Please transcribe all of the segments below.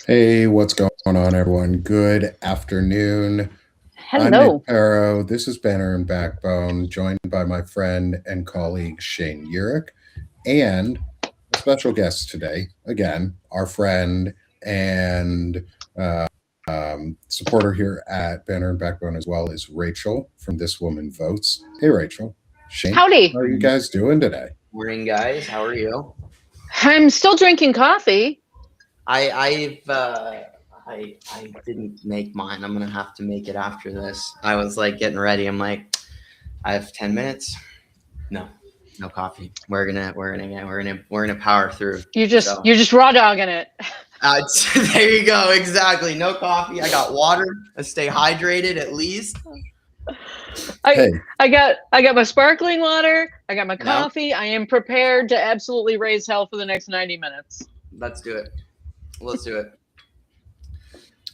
Hey, what's going on, everyone? Good afternoon. I'm Hello. Paro. This is Banner and Backbone, joined by my friend and colleague Shane Yirak, and a special guest today. Again, our friend and supporter here at Banner and Backbone as well is Rachel from This Woman Votes. Hey, Rachel. Shane, how Howdy. are you guys doing today? Morning, guys. How are you? I'm still drinking coffee. I didn't make mine. I'm gonna have to make it after this. I was like getting ready. I'm like, I have 10 minutes. No, no coffee. We're gonna power through. So You're just raw dogging it. uh, there you go. Exactly. No coffee. I got water. I stay hydrated at least. I Hey, I got my sparkling water. I got my You know, coffee. I am prepared to absolutely raise hell for the next 90 minutes. let's do it. Let's do it.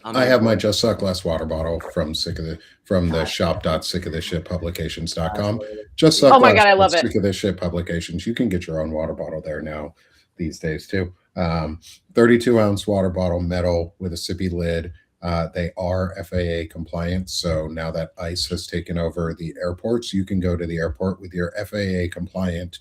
I'm I here have for my it. Just Suck Less water bottle from the God, shop.sickofthishitpublications.com. absolutely. Just Oh Suck my Less god, I with love it. Sick of This Shit Publications. You can get your own water bottle there now these days too. 32-ounce water bottle, metal with a sippy lid. They are FAA compliant, so now that ICE has taken over the airports, you can go to the airport with your FAA compliant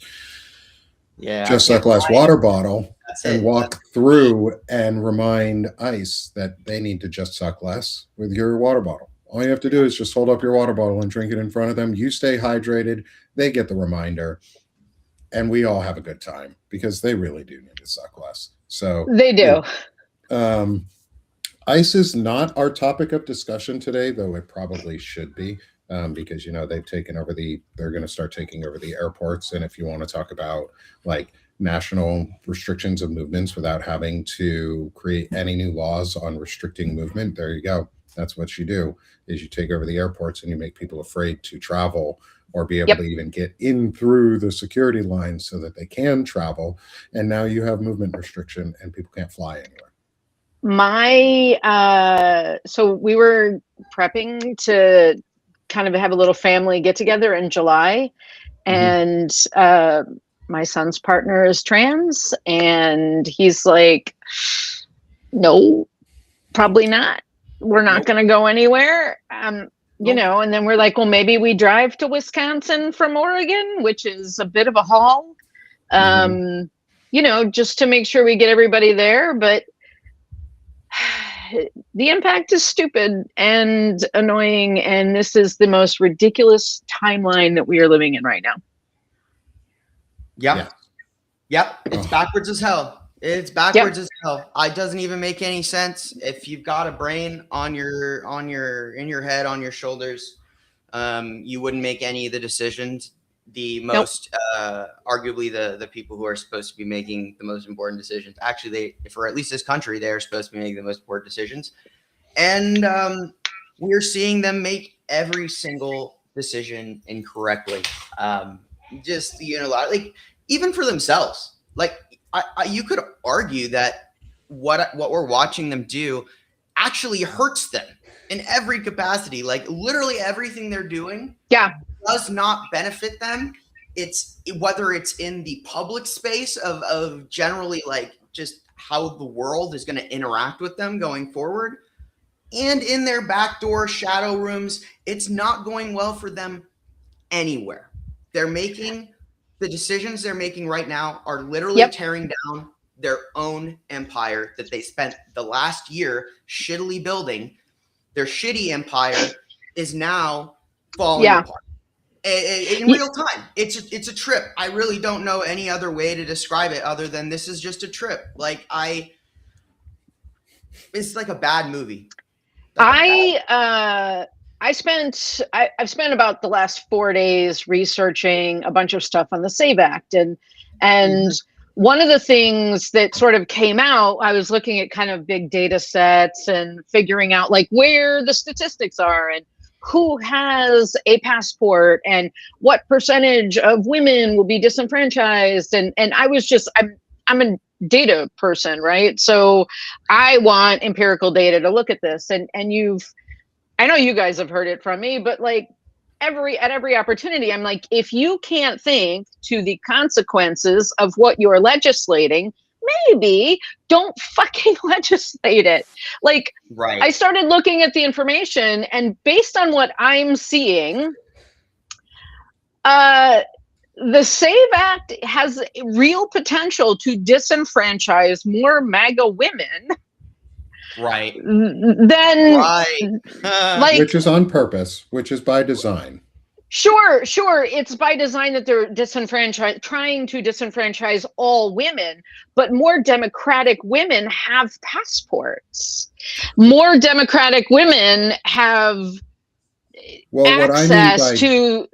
Yeah, I Just can't Suck Less fly in. water bottle That's and it. walk through and remind ICE that they need to just suck less with your water bottle. All you have to do is just hold up your water bottle and drink it in front of them. You stay hydrated, they get the reminder, and we all have a good time because they really do need to suck less. So, They yeah. do. Um, ICE is not our topic of discussion today, though it probably should be. Because they're going to start taking over the airports. And if you want to talk about like national restrictions of movements without having to create any new laws on restricting movement, there you go. That's what you do is you take over the airports and you make people afraid to travel or be able Yep. to even get in through the security lines so that they can travel. And now you have movement restriction and people can't fly anywhere. My so we were prepping to kind of have a little family get together in July, Mhm. and my son's partner is trans, and he's like, no, probably not. We're not Nope. going to go anywhere. Nope. And then we're like, well, maybe we drive to Wisconsin from Oregon, which is a bit of a haul, Mhm. um, just to make sure we get everybody there. But the impact is stupid and annoying. And this is the most ridiculous timeline that we are living in right now. Yep. Yeah. Yep, it's Oh, backwards as hell. It's Yep. backwards as hell. It doesn't even make any sense. If you've got a brain in your head, on your shoulders, you wouldn't make any of the decisions. The Nope. most arguably the people who are supposed to be making the most important decisions. Actually, they for at least this country, they are supposed to be making the most important decisions, and we're seeing them make every single decision incorrectly. Um, just like even for themselves. Like you could argue that what we're watching them do actually hurts them in every capacity. Like literally everything they're doing Yeah. does not benefit them. It's whether it's in the public space of generally like just how the world is going to interact with them going forward, and in their backdoor shadow rooms, it's not going well for them anywhere. They're making the decisions they're making right now are literally Yep. tearing down their own empire that they spent the last year shittily building. Their shitty empire is now falling Yeah. apart in real time. It's a trip. I really don't know any other way to describe it other than this is just a trip. It's like a bad movie. Like a bad. I've spent about the last 4 days researching a bunch of stuff on the Save Act, and Mhm. one of the things that sort of came out, I was looking at kind of big data sets and figuring out like where the statistics are and who has a passport and what percentage of women will be disenfranchised, and I'm a data person, right? So I want empirical data to look at this, and I know you guys have heard it from me, but like at every opportunity, I'm like, if you can't think to the consequences of what you're legislating, maybe don't fucking legislate it. Like, Right. I started looking at the information, and based on what I'm seeing, the SAVE Act has real potential to disenfranchise more MAGA women Right. than Right. like, which is on purpose, which is by design. sure, it's by design that they're trying to disenfranchise all women, but more Democratic women have passports. More Democratic women have Well, what I mean access by to.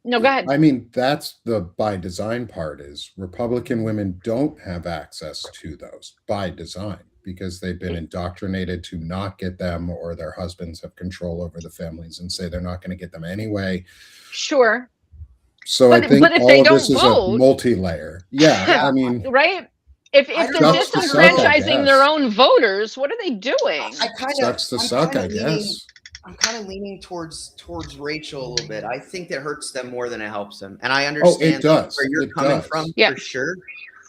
No, go ahead. I mean, that's the by design part is Republican women don't have access to those by design because they've been indoctrinated to not get them, or their husbands have control over the families and say they're not going to get them anyway. Sure. So I think but if all they of this don't is a vote, multi-layer. Yeah, I mean, right? If I they're don't know. sucks to suck, I disenfranchising their guess. own voters, what are they doing? Sucks to suck, I guess. I'm kind of leaning towards Rachel a little bit. I think that hurts them more than it helps them, and I Oh, understand it does. where you're It coming does. from Yeah. for sure.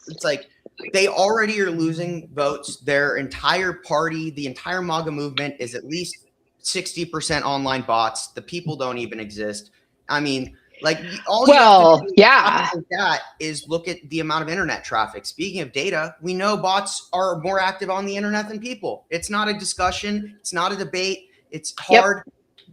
It's like they already are losing votes. Their entire party, the entire MAGA movement, is at least 60% online bots. The people don't even exist. I mean, like all you have to do after that is look at the amount of internet traffic. Speaking of data, we know bots are more active on the internet than people. It's not a discussion. It's not a debate. It's hard,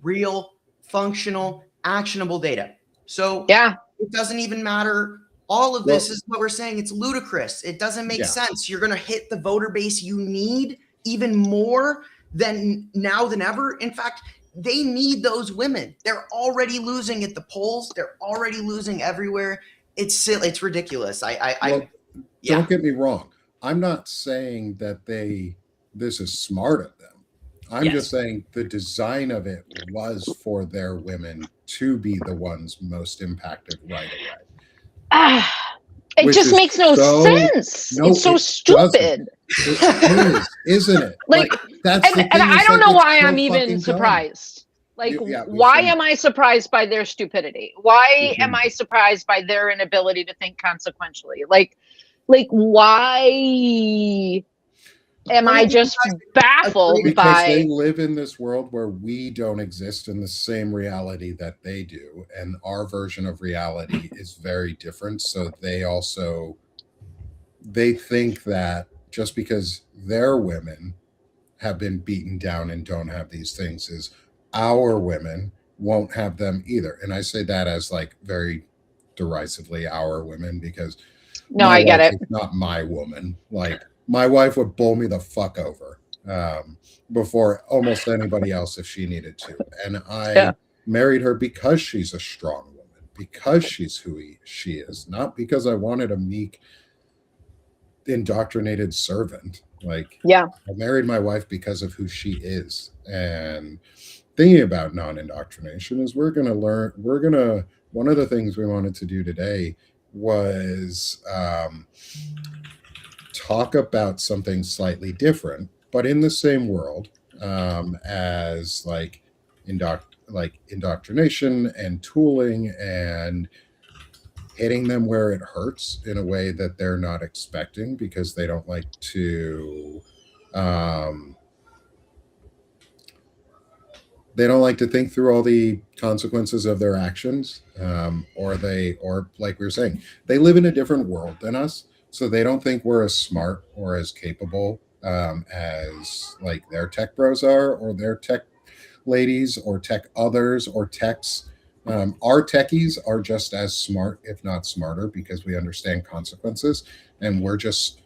real, functional, actionable data. So it doesn't even matter. All of this is what we're saying. It's ludicrous. It doesn't make sense. You're going to hit the voter base you need even more than now than ever. In fact, they need those women. They're already losing at the polls. They're already losing everywhere. It's silly. It's ridiculous. Don't get me wrong. I'm not saying that this is smart of them. I'm just saying the design of it was for their women to be the ones most impacted right away. It just makes no sense. No, it's so stupid. It is, isn't it? Like that's and I don't know why I'm even surprised. Like, why am I surprised by their stupidity? Why am I surprised by their inability to think consequentially? Like why am I just baffled because they live in this world where we don't exist in the same reality that they do, and our version of reality is very different. So they think that just because their women have been beaten down and don't have these things is our women won't have them either. And I say that as like very derisively, our women, because I get it. It's not my woman. Like my wife would bowl me the fuck over before almost anybody else if she needed to. And I married her because she's a strong woman, because she's who she is, not because I wanted a meek, indoctrinated servant. Like, I married my wife because of who she is. And thinking about non-indoctrination is one of the things we wanted to do today was talk about something slightly different, but in the same world as like indoctrination and tooling and hitting them where it hurts in a way that they're not expecting, because they don't like to think through all the consequences of their actions, or like we were saying, they live in a different world than us, so they don't think we're as smart or as capable as like their tech bros are, or their tech ladies, or tech others, or techs. Our techies are just as smart, if not smarter, because we understand consequences, and it's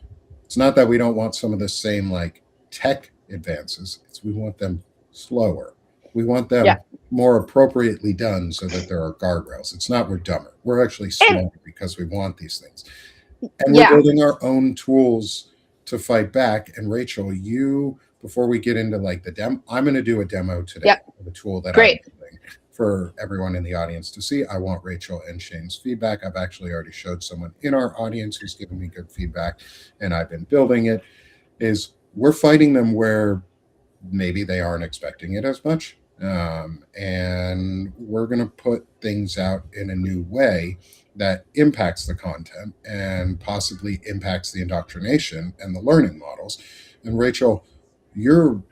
not that we don't want some of the same like tech advances, it's we want them slower. We want them more appropriately done so that there are guardrails. It's not we're dumber. We're actually smarter because we want these things. And we're building our own tools to fight back. And Rachel, before we get into like the demo, I'm going to do a demo today of a tool that I'm building for everyone in the audience to see. I want Rachel and Shane's feedback. I've actually already showed someone in our audience who's given me good feedback, and I've been building it. We're fighting them where maybe they aren't expecting it as much. And we're going to put things out in a new way that impacts the content and possibly impacts the indoctrination and the learning models. And Rachel, you're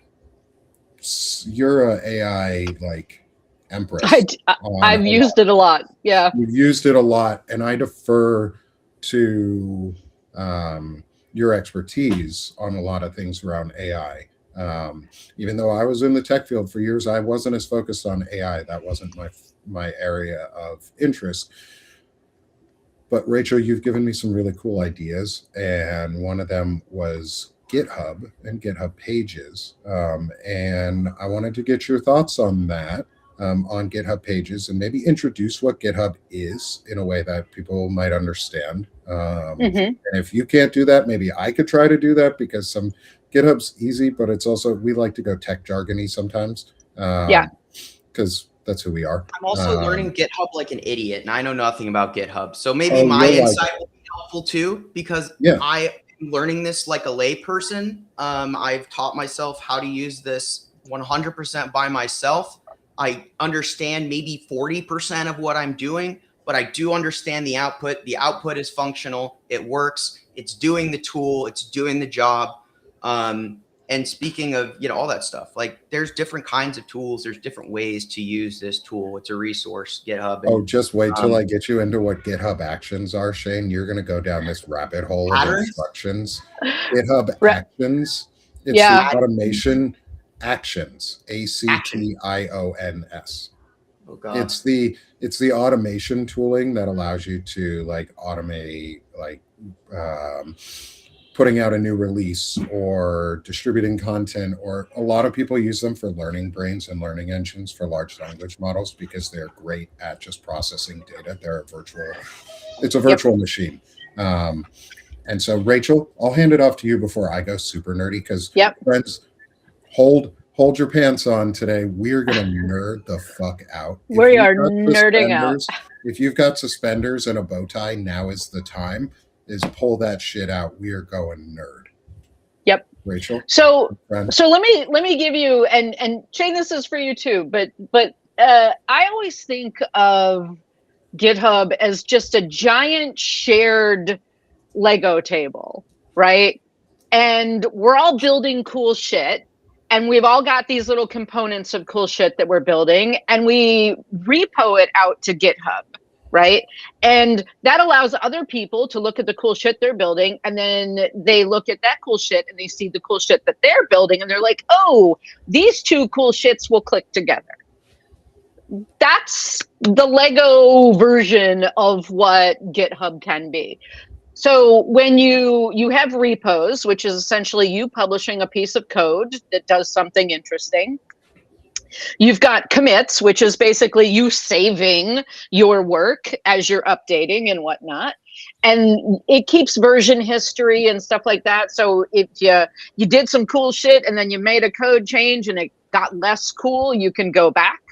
a AI like empress. on I've used it a lot. Yeah. You've used it a lot, and I defer to your expertise on a lot of things around AI. Even though I was in the tech field for years, I wasn't as focused on AI. That wasn't my area of interest. But Rachel, you've given me some really cool ideas, and one of them was GitHub and GitHub Pages. And I wanted to get your thoughts on that, on GitHub Pages, and maybe introduce what GitHub is in a way that people might understand. And if you can't do that, maybe I could try to do that, because some GitHub's easy, but it's also, we like to go tech jargony sometimes. Yeah. Because that's who we are. I'm also learning GitHub like an idiot, and I know nothing about GitHub. So maybe Oh, my you're like insight will be helpful too, because Yeah. I am learning this like a layperson. I've taught myself how to use this 100% by myself. I understand maybe 40% of what I'm doing, but I do understand the output. The output is functional. It works. It's doing the tool. It's doing the job. And speaking of, all that stuff, like there's different kinds of tools. There's different ways to use this tool. It's a resource, GitHub. Oh, just wait till I get you into what GitHub Actions are, Shane. You're going to go down this rabbit hole of instructions. GitHub Actions. It's the automation actions. ACTIONS. Oh God. It's the automation tooling that allows you to like automate like putting out a new release or distributing content, or a lot of people use them for learning brains and learning engines for large language models, because they're great at just processing data. It's a virtual machine. And so Rachel, I'll hand it off to you before I go super nerdy, because friends, hold your pants on today. We're going to nerd the fuck out. We are nerding out. If you've got suspenders and a bow tie, now is the time. Is pull that shit out. We are going nerd. Yep. Rachel. So let me give you, and Shane, this is for you too, but I always think of GitHub as just a giant shared Lego table, right? And we're all building cool shit, and we've all got these little components of cool shit that we're building, and we repo it out to GitHub. Right. And that allows other people to look at the cool shit they're building. And then they look at that cool shit and they see the cool shit that they're building. And they're like, oh, these two cool shits will click together. That's the Lego version of what GitHub can be. So when you have repos, which is essentially you publishing a piece of code that does something interesting. You've got commits, which is basically you saving your work as you're updating and whatnot. And it keeps version history and stuff like that. So if you did some cool shit and then you made a code change and it got less cool, you can go back.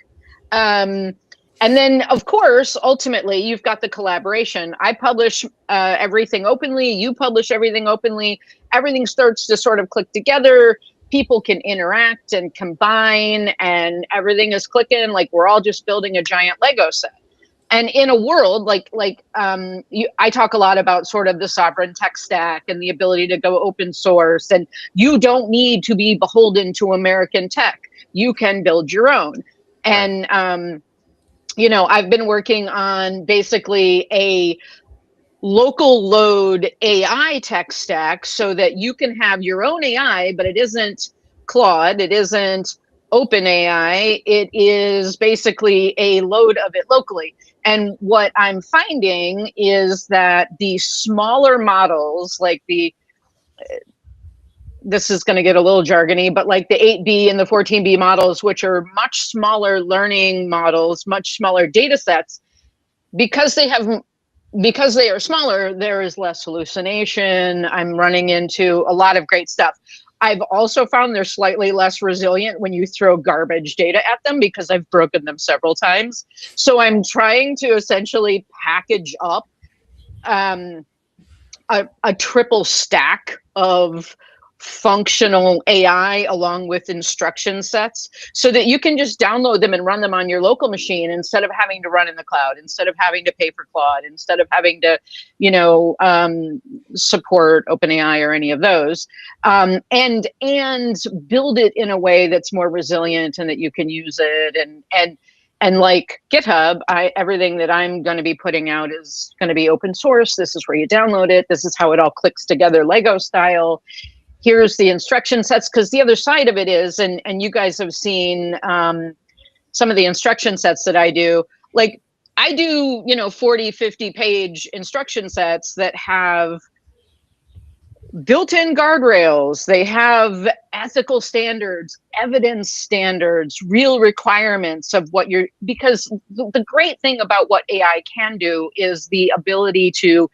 And then, of course, ultimately, you've got the collaboration. I publish everything openly. You publish everything openly. Everything starts to sort of click together. People can interact and combine, and everything is clicking like we're all just building a giant Lego set. And in a world I talk a lot about sort of the sovereign tech stack and the ability to go open source. And you don't need to be beholden to American tech. You can build your own. And, I've been working on basically a local load AI tech stack so that you can have your own AI, but it isn't Claude, it isn't OpenAI, it is basically a load of it locally. And what I'm finding is that the smaller models, like this is going to get a little jargony, but like the 8B and the 14B models, which are much smaller learning models, much smaller data sets, because they are smaller, there is less hallucination. I'm running into a lot of great stuff. I've also found they're slightly less resilient when you throw garbage data at them, because I've broken them several times. So I'm trying to essentially package up a triple stack of functional AI along with instruction sets so that you can just download them and run them on your local machine instead of having to run in the cloud, instead of having to pay for Claude, instead of having to, support OpenAI or any of those, and build it in a way that's more resilient and that you can use it. And like GitHub, everything that I'm going to be putting out is going to be open source. This is where you download it. This is how it all clicks together, Lego style. Here's the instruction sets, because the other side of it is, and you guys have seen some of the instruction sets that I do. Like I do, 40, 50 page instruction sets that have built-in guardrails. They have ethical standards, evidence standards, real requirements of what because the great thing about what AI can do is the ability to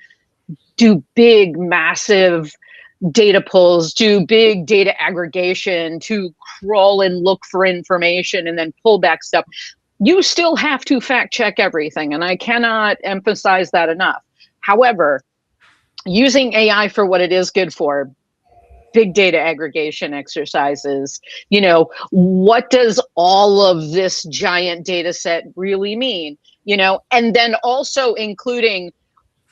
do big, massive data pulls, do big data aggregation, to crawl and look for information and then pull back stuff. You still have to fact check everything, and I cannot emphasize that enough. However, using AI for what it is good for, big data aggregation exercises, what does all of this giant data set really mean? And then also including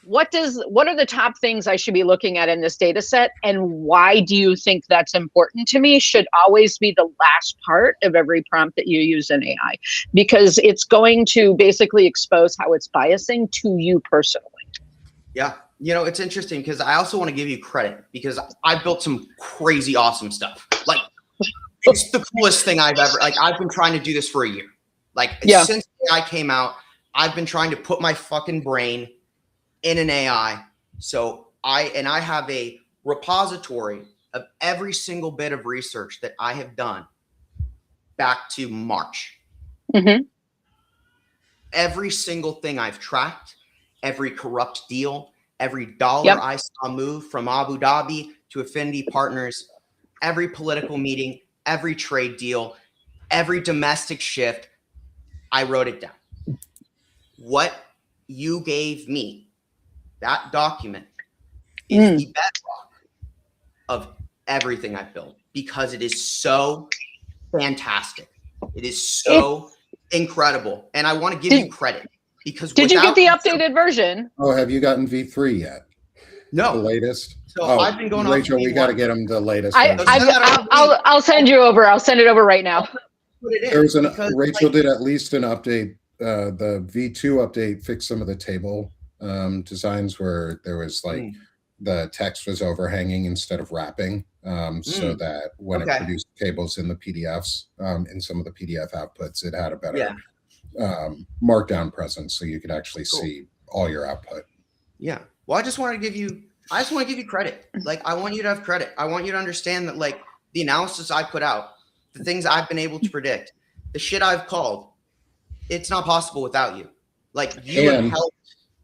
what are the top things I should be looking at in this data set, and why do you think that's important to me, should always be the last part of every prompt that you use in AI, because it's going to basically expose how it's biasing to you personally. Yeah. It's interesting because I also want to give you credit, because I built some crazy awesome stuff. Like, it's the coolest thing I've been trying to do this for a year. Since AI came out, I've been trying to put my fucking brain in an AI. So I have a repository of every single bit of research that I have done back to March. Mm-hmm. Every single thing I've tracked, every corrupt deal, every dollar I saw move from Abu Dhabi to Affinity Partners, every political meeting, every trade deal, every domestic shift, I wrote it down. What you gave me, that document, is the bedrock of everything I've built, because it is so fantastic. It is so incredible. And I want to give you credit, because did you get the updated version? Oh, have you gotten V3 yet? No. The latest? So I've been going Rachel, on. we got to get them the latest. I'll send you over. I'll send it over right now. Rachel did at least an update. The V2 update fixed some of the table designs where there was the text was overhanging instead of wrapping, so that when it produced tables in the PDFs, in some of the PDF outputs, it had a better markdown presence, so you could actually see all your output. Yeah. Well, I just want to give you credit. I want you to have credit. I want you to understand that the analysis I put out, the things I've been able to predict, the shit I've called, it's not possible without you.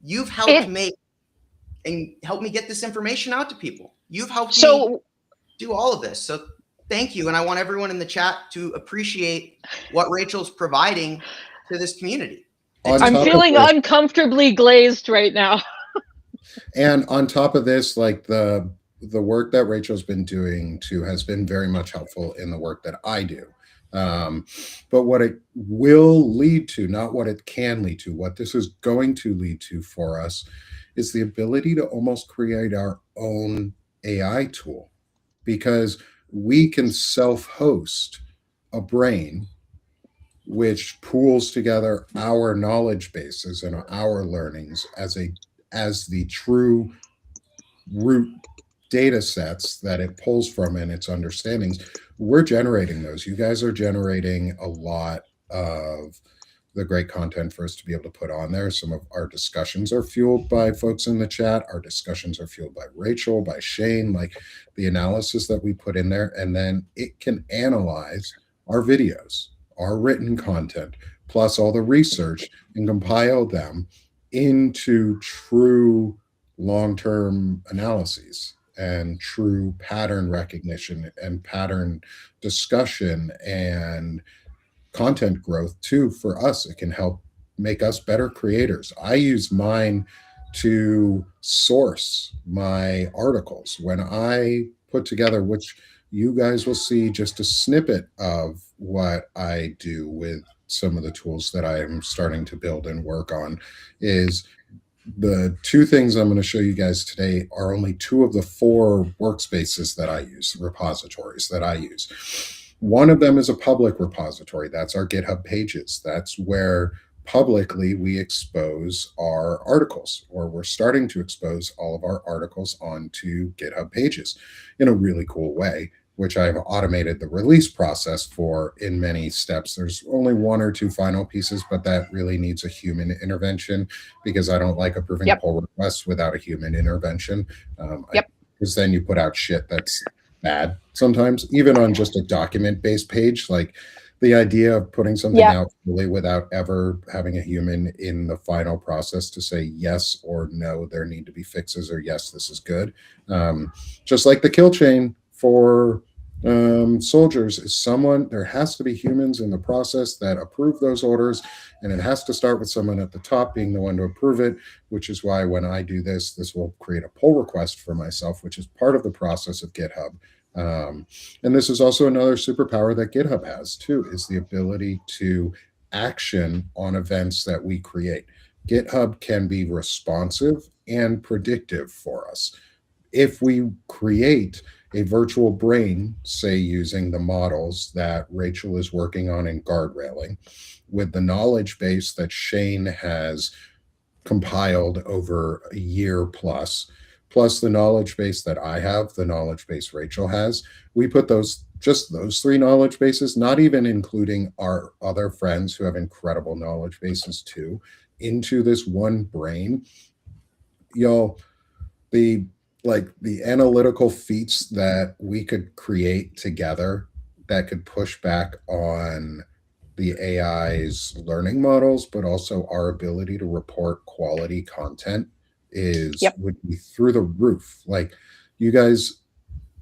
You've helped make and helped me get this information out to people. You've helped me do all of this. So thank you. And I want everyone in the chat to appreciate what Rachel's providing to this community. I'm feeling uncomfortably glazed right now. And on top of this, the work that Rachel's been doing too has been very much helpful in the work that I do. But what it will lead to, not what it can lead to, what this is going to lead to for us, is the ability to almost create our own AI tool, because we can self-host a brain which pools together our knowledge bases and our learnings as the true root data sets that it pulls from and its understandings. We're generating those. You guys are generating a lot of the great content for us to be able to put on there. Some of our discussions are fueled by folks in the chat. Our discussions are fueled by Rachel, by Shane, the analysis that we put in there. And then it can analyze our videos, our written content, plus all the research, and compile them into true long-term analyses and true pattern recognition and pattern discussion and content growth too. For us, it can help make us better creators. I use mine to source my articles. When I put together, which you guys will see just a snippet of what I do with some of the tools that I am starting to build and work on, is the two things I'm going to show you guys today are only two of the four workspaces that I use, repositories that I use. One of them is a public repository. That's our GitHub pages. That's where publicly we expose our articles, or we're starting to expose all of our articles onto GitHub pages in a really cool way, which I've automated the release process for in many steps. There's only one or two final pieces, but that really needs a human intervention, because I don't like approving pull requests without a human intervention. Because then you put out shit that's bad sometimes, even on just a document-based page. Like, the idea of putting something out fully without ever having a human in the final process to say yes or no, there need to be fixes, or yes, this is good. Just like the kill chain for soldiers, is there has to be humans in the process that approve those orders, and it has to start with someone at the top being the one to approve it, which is why when I do this will create a pull request for myself, which is part of the process of GitHub. And this is also another superpower that GitHub has too, is the ability to action on events that we create. GitHub can be responsive and predictive for us. If we create a virtual brain, say using the models that Rachel is working on in guardrailing, with the knowledge base that Shane has compiled over a year plus the knowledge base that I have, the knowledge base Rachel has, we put those three knowledge bases, not even including our other friends who have incredible knowledge bases too, into this one brain. The analytical feats that we could create together that could push back on the AI's learning models, but also our ability to report quality content would be through the roof. Like, you guys,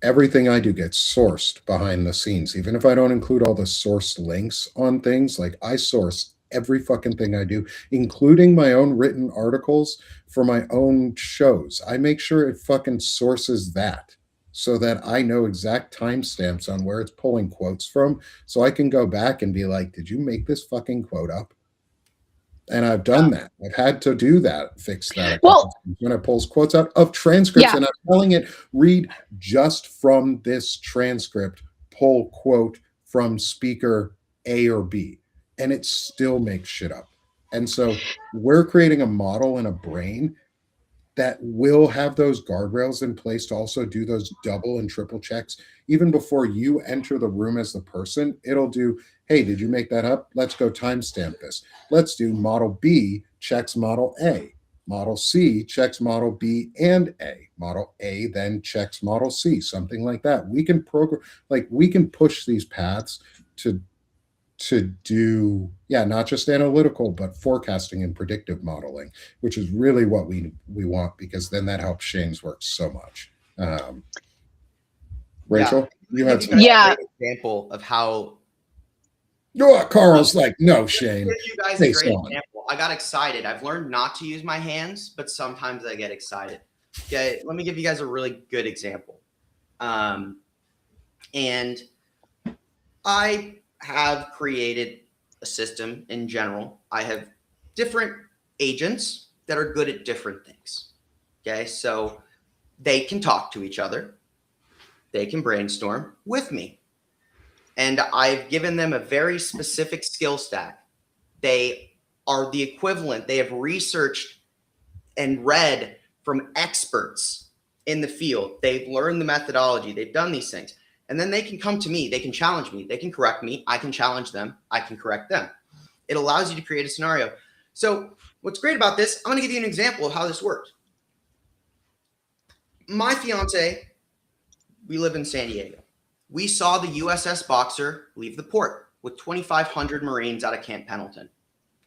everything I do gets sourced behind the scenes. Even if I don't include all the source links on things, like, I source every fucking thing I do, including my own written articles for my own shows. I make sure it fucking sources that, so that I know exact timestamps on where it's pulling quotes from, so I can go back and be like, did you make this fucking quote up? And I've done that. I've had to do that, fix that a couple times when it pulls quotes out of transcripts, and I'm telling it, read just from this transcript, pull quote from speaker A or B, and it still makes shit up. And so we're creating a model and a brain that will have those guardrails in place to also do those double and triple checks. Even before you enter the room as the person, it'll do, hey, did you make that up? Let's go timestamp this. Let's do model B checks model A. Model C checks model B and A. Model A then checks model C, something like that. We can program, we can push these paths to do, not just analytical, but forecasting and predictive modeling, which is really what we want, because then that helps Shane's work so much. Rachel, you had some great example of how. Carl's like, no, Shane. You guys a great example. I got excited. I've learned not to use my hands, but sometimes I get excited. Okay, let me give you guys a really good example. And I have created a system in general. I have different agents that are good at different things. Okay, so they can talk to each other. They can brainstorm with me. And I've given them a very specific skill stack. They are the equivalent. They have researched and read from experts in the field. They've learned the methodology. They've done these things. And then they can come to me. They can challenge me. They can correct me. I can challenge them. I can correct them. It allows you to create a scenario. So what's great about this, I'm going to give you an example of how this works. My fiance, we live in San Diego. We saw the USS Boxer leave the port with 2,500 Marines out of Camp Pendleton.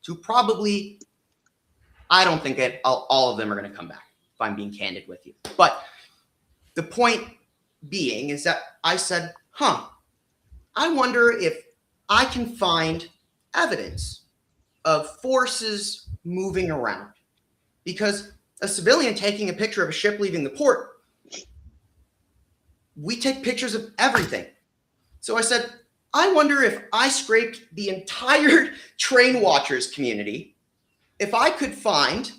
To probably, I don't think that all of them are going to come back, if I'm being candid with you. But the point being is that I said, I wonder if I can find evidence of forces moving around. Because a civilian taking a picture of a ship leaving the port we take pictures of everything. So I said, I wonder if I scraped the entire train watchers community, if I could find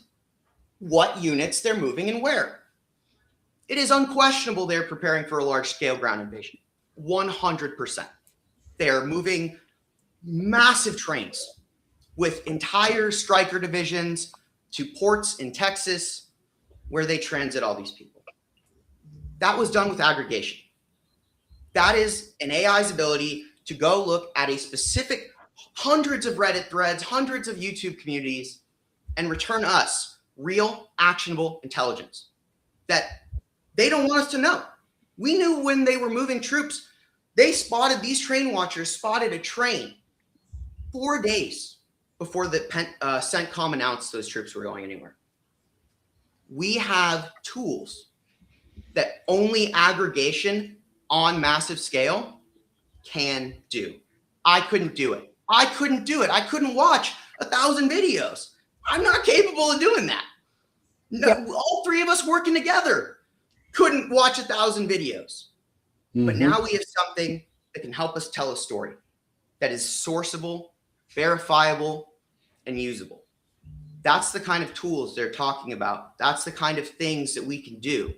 what units they're moving and where. It is unquestionable they're preparing for a large-scale ground invasion. 100%. They're moving massive trains with entire striker divisions to ports in Texas where they transit all these people. That was done with aggregation. That is an AI's ability to go look at a specific hundreds of Reddit threads, hundreds of YouTube communities, and return us real, actionable intelligence that they don't want us to know. We knew when they were moving troops, these train watchers spotted a train 4 days before the CENTCOM announced those troops were going anywhere. We have tools that only aggregation on massive scale can do. I couldn't do it. I couldn't watch 1,000 videos. I'm not capable of doing that. No, yep. All three of us working together couldn't watch 1,000 videos. Mm-hmm. But now we have something that can help us tell a story that is sourceable, verifiable, and usable. That's the kind of tools they're talking about. That's the kind of things that we can do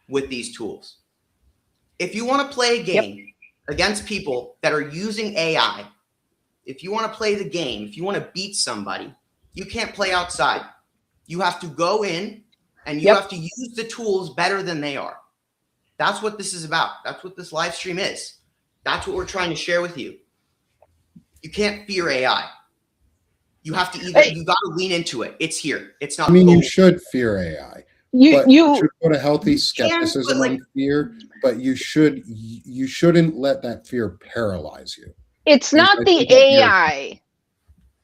with these tools. If you want to play a game against people that are using AI, if you want to play the game, if you want to beat somebody, you can't play outside. You have to go in and you have to use the tools better than they are. That's what this is about. That's what this live stream is. That's what we're trying to share with you. You can't fear AI. You have to you got to lean into it. It's here. It's not. I mean, you should fear AI. You should put a healthy skepticism on fear, but you shouldn't let that fear paralyze you. It's not the AI.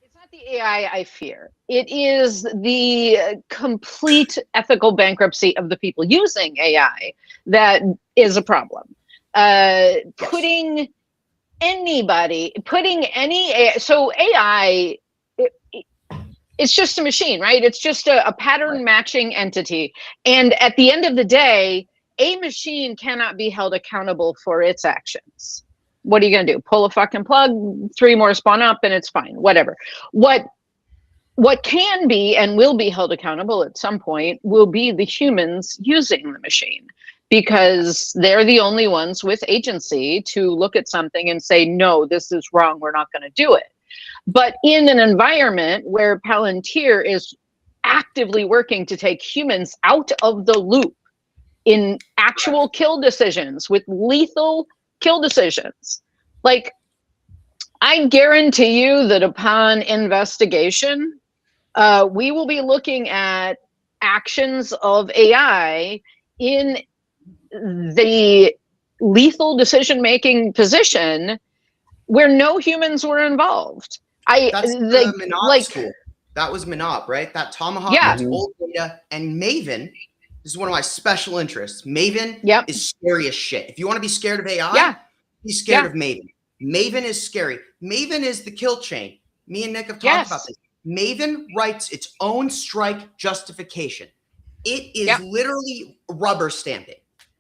It's not the AI I fear. It is the complete ethical bankruptcy of the people using AI that is a problem. Putting any AI, so AI, it's just a machine, right? It's just a pattern matching entity. And at the end of the day, a machine cannot be held accountable for its actions. What are you going to do? Pull a fucking plug, 3 more spawn up, and it's fine, whatever. What can be and will be held accountable at some point will be the humans using the machine, because they're the only ones with agency to look at something and say, no, this is wrong, we're not going to do it. But in an environment where Palantir is actively working to take humans out of the loop in actual kill decisions, with lethal kill decisions, like, I guarantee you that upon investigation, we will be looking at actions of AI in the lethal decision-making position where no humans were involved. That's the Monop school. That was Monop, right? That Tomahawk, old data, and Maven. This is one of my special interests. Maven is scary as shit. If you want to be scared of AI, be scared of Maven. Maven is scary. Maven is the kill chain. Me and Nick have talked about this. Maven writes its own strike justification. It is literally rubber stamping.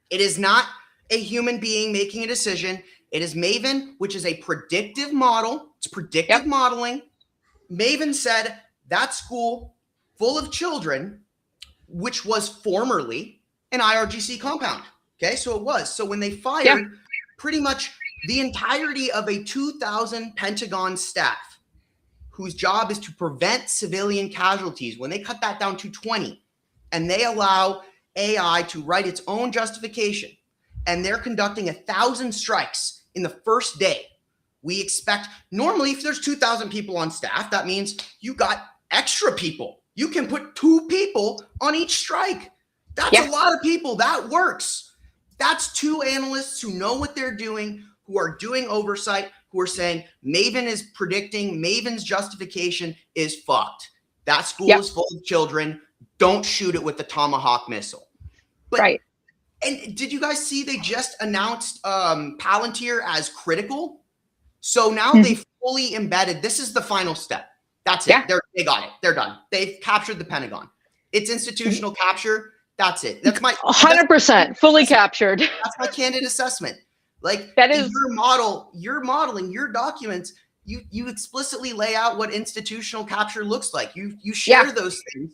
It is not a human being making a decision. It is Maven, which is a predictive model. It's predictive modeling. Maven said that school full of children, which was formerly an IRGC compound. Okay, so it was. So when they fired pretty much the entirety of a 2,000 Pentagon staff, whose job is to prevent civilian casualties, when they cut that down to 20, and they allow AI to write its own justification, and they're conducting 1,000 strikes in the first day, we expect, normally if there's 2,000 people on staff, that means you got extra people. You can put 2 people on each strike. That's a lot of people. That works. That's 2 analysts who know what they're doing, who are doing oversight, who are saying Maven is predicting, Maven's justification is fucked. That school is full of children. Don't shoot it with the Tomahawk missile. But, and did you guys see they just announced Palantir as critical? So now they've fully embedded. This is the final step. That's it. They got it. They're done. They've captured the Pentagon. It's institutional capture. That's it. That's my 100% fully captured. That's my candid assessment. Like that is your model, your modeling, your documents, you explicitly lay out what institutional capture looks like. You share those things.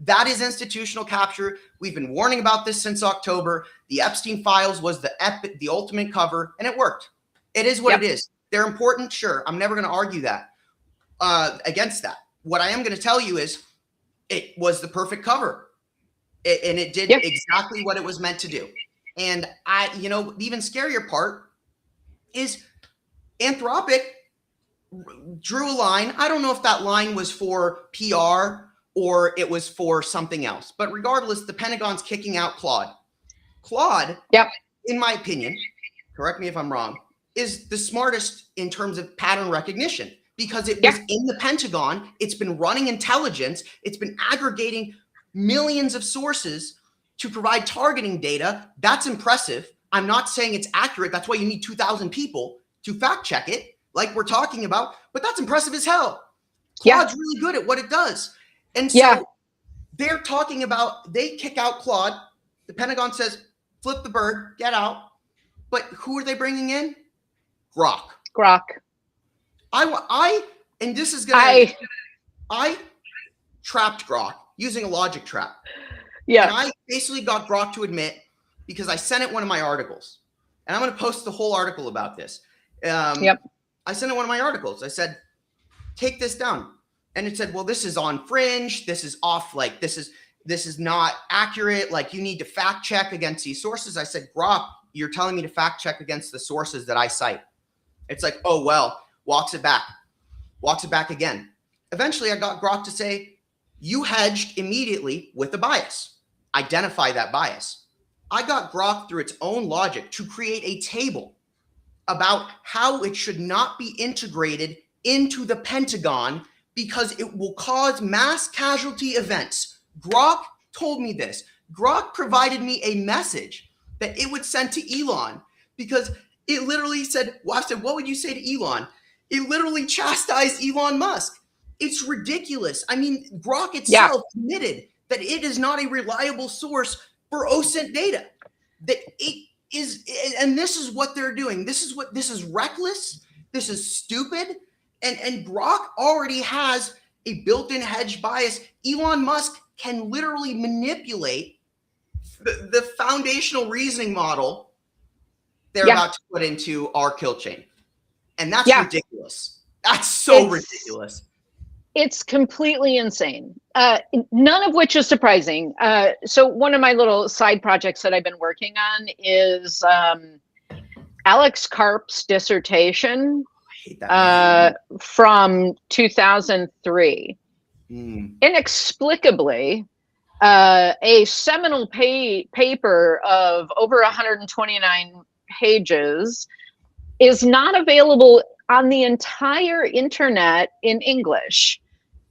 That is institutional capture. We've been warning about this since October. The Epstein files was the ultimate cover, and it worked. It is what it is. They're important, sure. I'm never going to argue that against that. What I am going to tell you is it was the perfect cover. And it did exactly what it was meant to do. And the even scarier part is Anthropic drew a line. I don't know if that line was for PR or it was for something else. But regardless, the Pentagon's kicking out Claude. Claude, in my opinion, correct me if I'm wrong, is the smartest in terms of pattern recognition because it was in the Pentagon. It's been running intelligence. It's been aggregating millions of sources to provide targeting data. That's impressive. I'm not saying it's accurate. That's why you need 2,000 people to fact check it, like we're talking about. But that's impressive as hell. Claude's really good at what it does. And so they're talking about, they kick out Claude. The Pentagon says, flip the bird, get out. But who are they bringing in? Grok. And this is going to, I trapped Grok using a logic trap. And I basically got Grok to admit, because I sent it one of my articles, and I'm going to post the whole article about this. I sent it one of my articles. I said, take this down. And it said, well, this is on fringe. This is off. Like, this is not accurate. Like, you need to fact check against these sources. I said, Grok, you're telling me to fact check against the sources that I cite. It's like, oh, well, walks it back again. Eventually, I got Grok to say, you hedged immediately with a bias. Identify that bias. I got Grok through its own logic to create a table about how it should not be integrated into the Pentagon because it will cause mass casualty events. Grok told me this. Grok provided me a message that it would send to Elon because it literally said, well, I said, what would you say to Elon? It literally chastised Elon Musk. It's ridiculous. I mean, Grok itself admitted that it is not a reliable source for OSINT data. That it is, and this is what they're doing. This is reckless. This is stupid. And Grok already has a built-in hedge bias. Elon Musk can literally manipulate the foundational reasoning model they're about to put into our kill chain. And that's ridiculous. That's so ridiculous. It's completely insane. None of which is surprising. So one of my little side projects that I've been working on is Alex Karp's dissertation from 2003. Inexplicably, a seminal paper of over 129 pages is not available on the entire internet in English.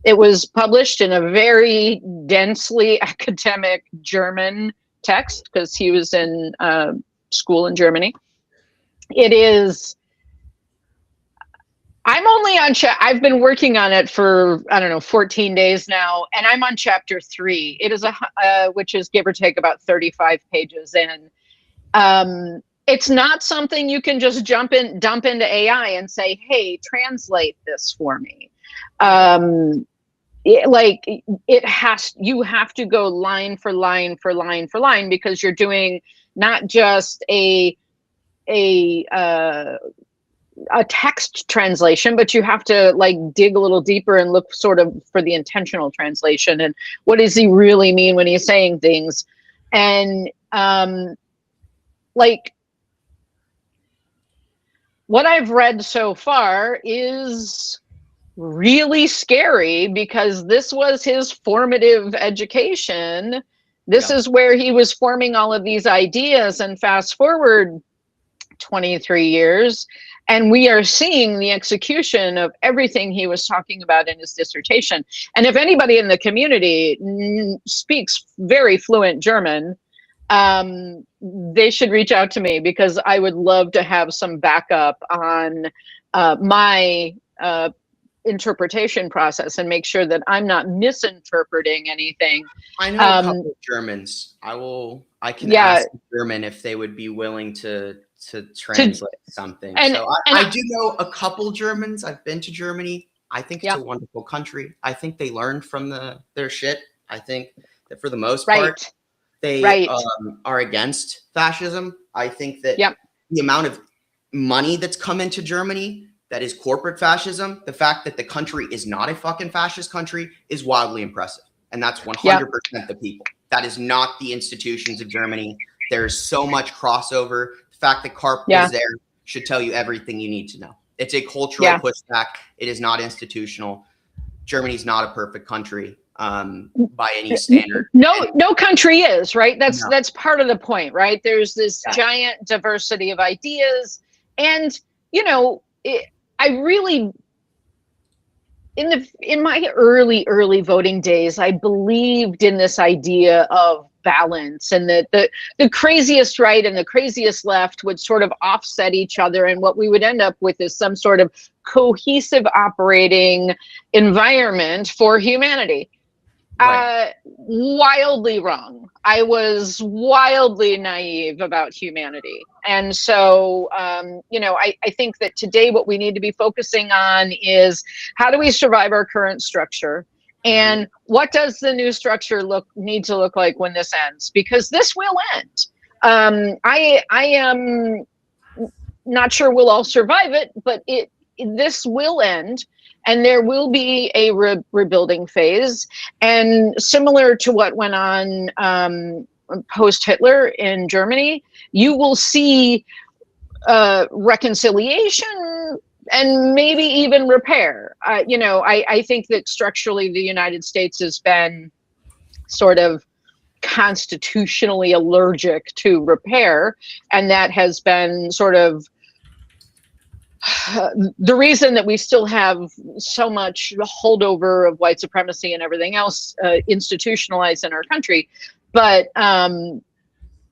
It was published in a very densely academic German text because he was in school in Germany. It is, I'm only on, I've been working on it for, 14 days now, and I'm on chapter 3. It is which is give or take about 35 pages in. It's not something you can just dump into AI and say, hey, translate this for me. You have to go line for line for line for line because you're doing not just a text translation, but you have to like dig a little deeper and look sort of for the intentional translation and what does he really mean when he's saying things. And what I've read so far is really scary because this was his formative education. This is where he was forming all of these ideas, and fast forward 23 years and we are seeing the execution of everything he was talking about in his dissertation. And if anybody in the community speaks very fluent German, they should reach out to me because I would love to have some backup on my interpretation process and make sure that I'm not misinterpreting anything. I know a couple of Germans. I can ask German if they would be willing to translate something. So I do know a couple Germans. I've been to Germany. I think it's a wonderful country. I think they learned from their shit. I think that for the most part, they are against fascism. I think that the amount of money that's come into Germany that is corporate fascism, the fact that the country is not a fucking fascist country is wildly impressive. And that's 100% the people. That is not the institutions of Germany. There's so much crossover. The fact that Karp was there should tell you everything you need to know. It's a cultural pushback. It is not institutional. Germany's not a perfect country by any standard. No country is, right? That's part of the point, right? There's this giant diversity of ideas. And, you know, I really, in my early voting days, I believed in this idea of balance, and that the craziest right and the craziest left would sort of offset each other, and what we would end up with is some sort of cohesive operating environment for humanity. Wildly wrong. I was wildly naive about humanity. And so, you know, I think that today what we need to be focusing on is how do we survive our current structure? And what does the new structure need to look like when this ends? Because this will end. I am not sure we'll all survive it, but this will end. And there will be a rebuilding phase. And similar to what went on post-Hitler in Germany, you will see reconciliation and maybe even repair. You know, I think that structurally the United States has been sort of constitutionally allergic to repair. And that has been sort of the reason that we still have so much holdover of white supremacy and everything else institutionalized in our country. But,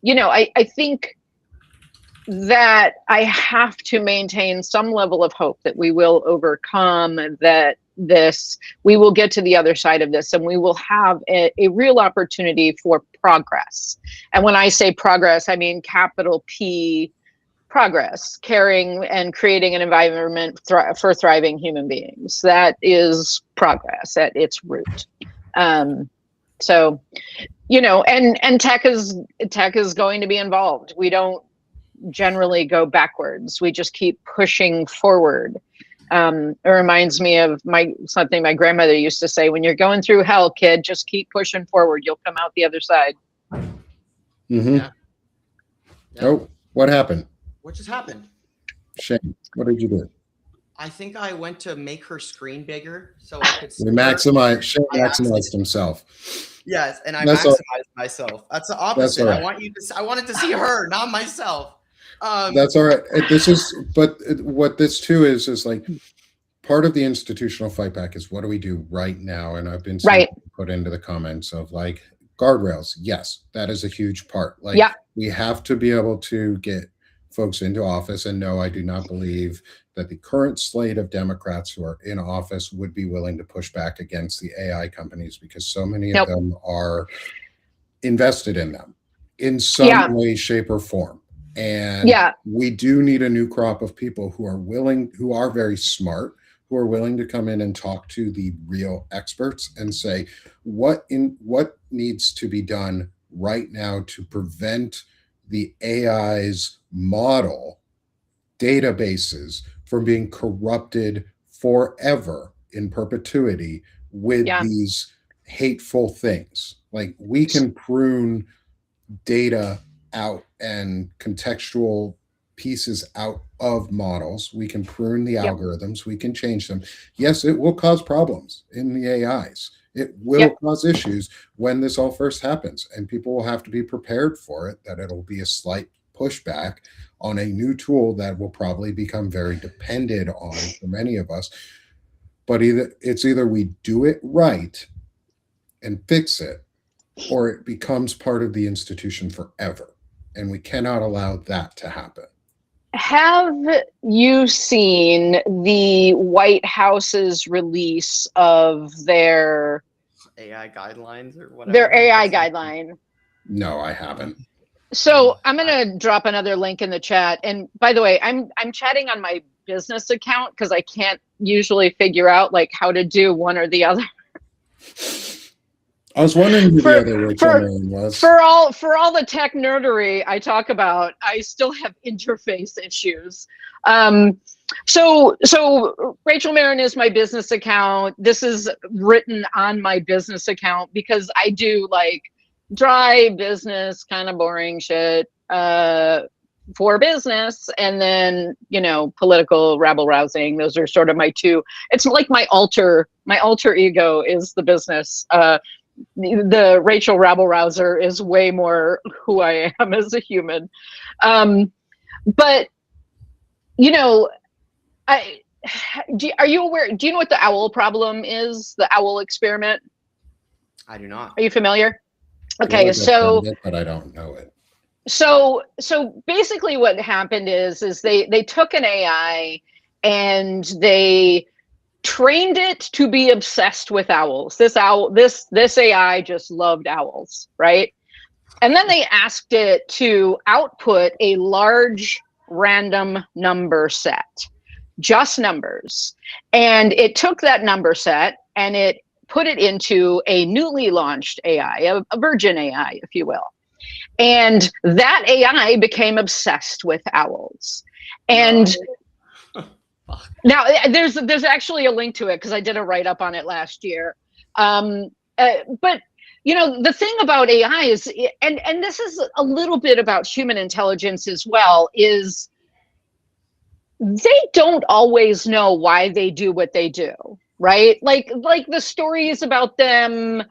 you know, I think that I have to maintain some level of hope that we will overcome, that we will get to the other side of this, and we will have a real opportunity for progress. And when I say progress, I mean capital P progress, caring and creating an environment for thriving human beings. That is progress at its root. So, you know, and tech is going to be involved. We don't generally go backwards. We just keep pushing forward. It reminds me of something my grandmother used to say: when you're going through hell, kid, just keep pushing forward. You'll come out the other side. Oh, what happened? What just happened? Shane, what did you do? I think I went to make her screen bigger so I could see Shane maximized himself. Yes, and I maximized myself. That's the opposite. Right. I wanted to see her, not myself. That's all right. What this too is like part of the institutional fight back is what do we do right now? And I've been put into the comments of like guardrails. Yes, that is a huge part. Like we have to be able to get folks into office. And no, I do not believe that the current slate of Democrats who are in office would be willing to push back against the AI companies, because so many of them are invested in them in some way, shape, or form. And we do need a new crop of people who are very smart, who are willing to come in and talk to the real experts and say, what needs to be done right now to prevent the AI's model databases from being corrupted forever in perpetuity with these hateful things. Like we can prune data out and contextual pieces out of models. We can prune the algorithms. We can change them. Yes, it will cause problems in the AIs. It will cause issues when this all first happens, and people will have to be prepared for it, that it'll be a slight pushback on a new tool that will probably become very dependent on for many of us. But either we do it right and fix it, or it becomes part of the institution forever. And we cannot allow that to happen. Have you seen the White House's release of their AI guidelines or whatever. their AI guideline? No, I haven't. So I'm gonna drop another link in the chat. And by the way, I'm chatting on my business account because I can't usually figure out like how to do one or the other. I was wondering who For- the other Rachel for- Marion was. For all the tech nerdery I talk about, I still have interface issues. So Rachel Marin is my business account. This is written on my business account because I do like dry business, kind of boring shit for business, and then political rabble rousing. Those are sort of my two. It's like my alter ego is the business. The Rachel rabble rouser is way more who I am as a human. But are you aware? Do you know what the owl problem is? The owl experiment? I do not. Are you familiar? I Okay, feel like I've so heard of it, but I don't know it. So basically what happened is they took an AI and they trained it to be obsessed with owls. This AI just loved owls, right? And then they asked it to output a large random number set, just numbers. And it took that number set and it put it into a newly launched AI, a virgin AI, if you will. And that AI became obsessed with owls. And now there's actually a link to it because I did a write-up on it last year. But the thing about AI is, and this is a little bit about human intelligence as well, is they don't always know why they do what they do, right? Like the stories about them,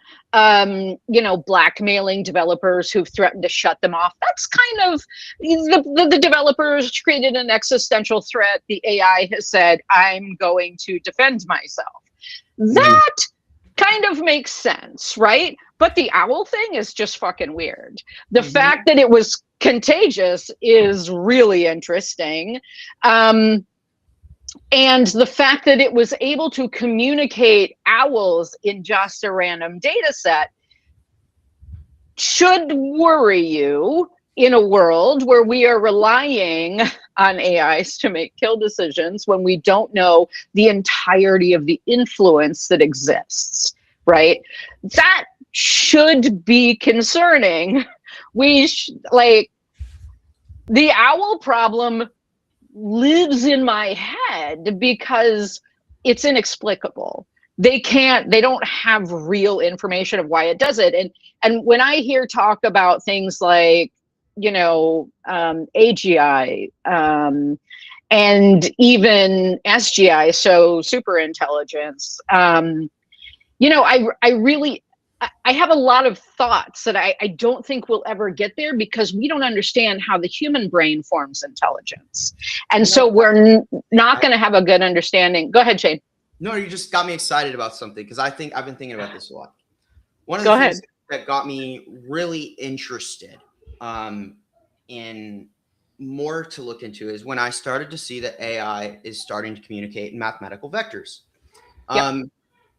blackmailing developers who've threatened to shut them off. That's kind of the developers created an existential threat. The AI has said, I'm going to defend myself. That kind of makes sense, right? But the owl thing is just fucking weird. The fact that it was contagious is really interesting. And the fact that it was able to communicate owls in just a random data set should worry you in a world where we are relying on AIs to make kill decisions when we don't know the entirety of the influence that exists, right? That should be concerning. The owl problem lives in my head because it's inexplicable. They don't have real information of why it does it. And when I hear talk about things like, AGI, and even SGI, so super intelligence, I have a lot of thoughts that I don't think we'll ever get there because we don't understand how the human brain forms intelligence. And so we're not going to have a good understanding. Go ahead, Shane. No, you just got me excited about something because I've been thinking about this a lot. One of the things that got me really interested in more to look into is when I started to see that AI is starting to communicate in mathematical vectors.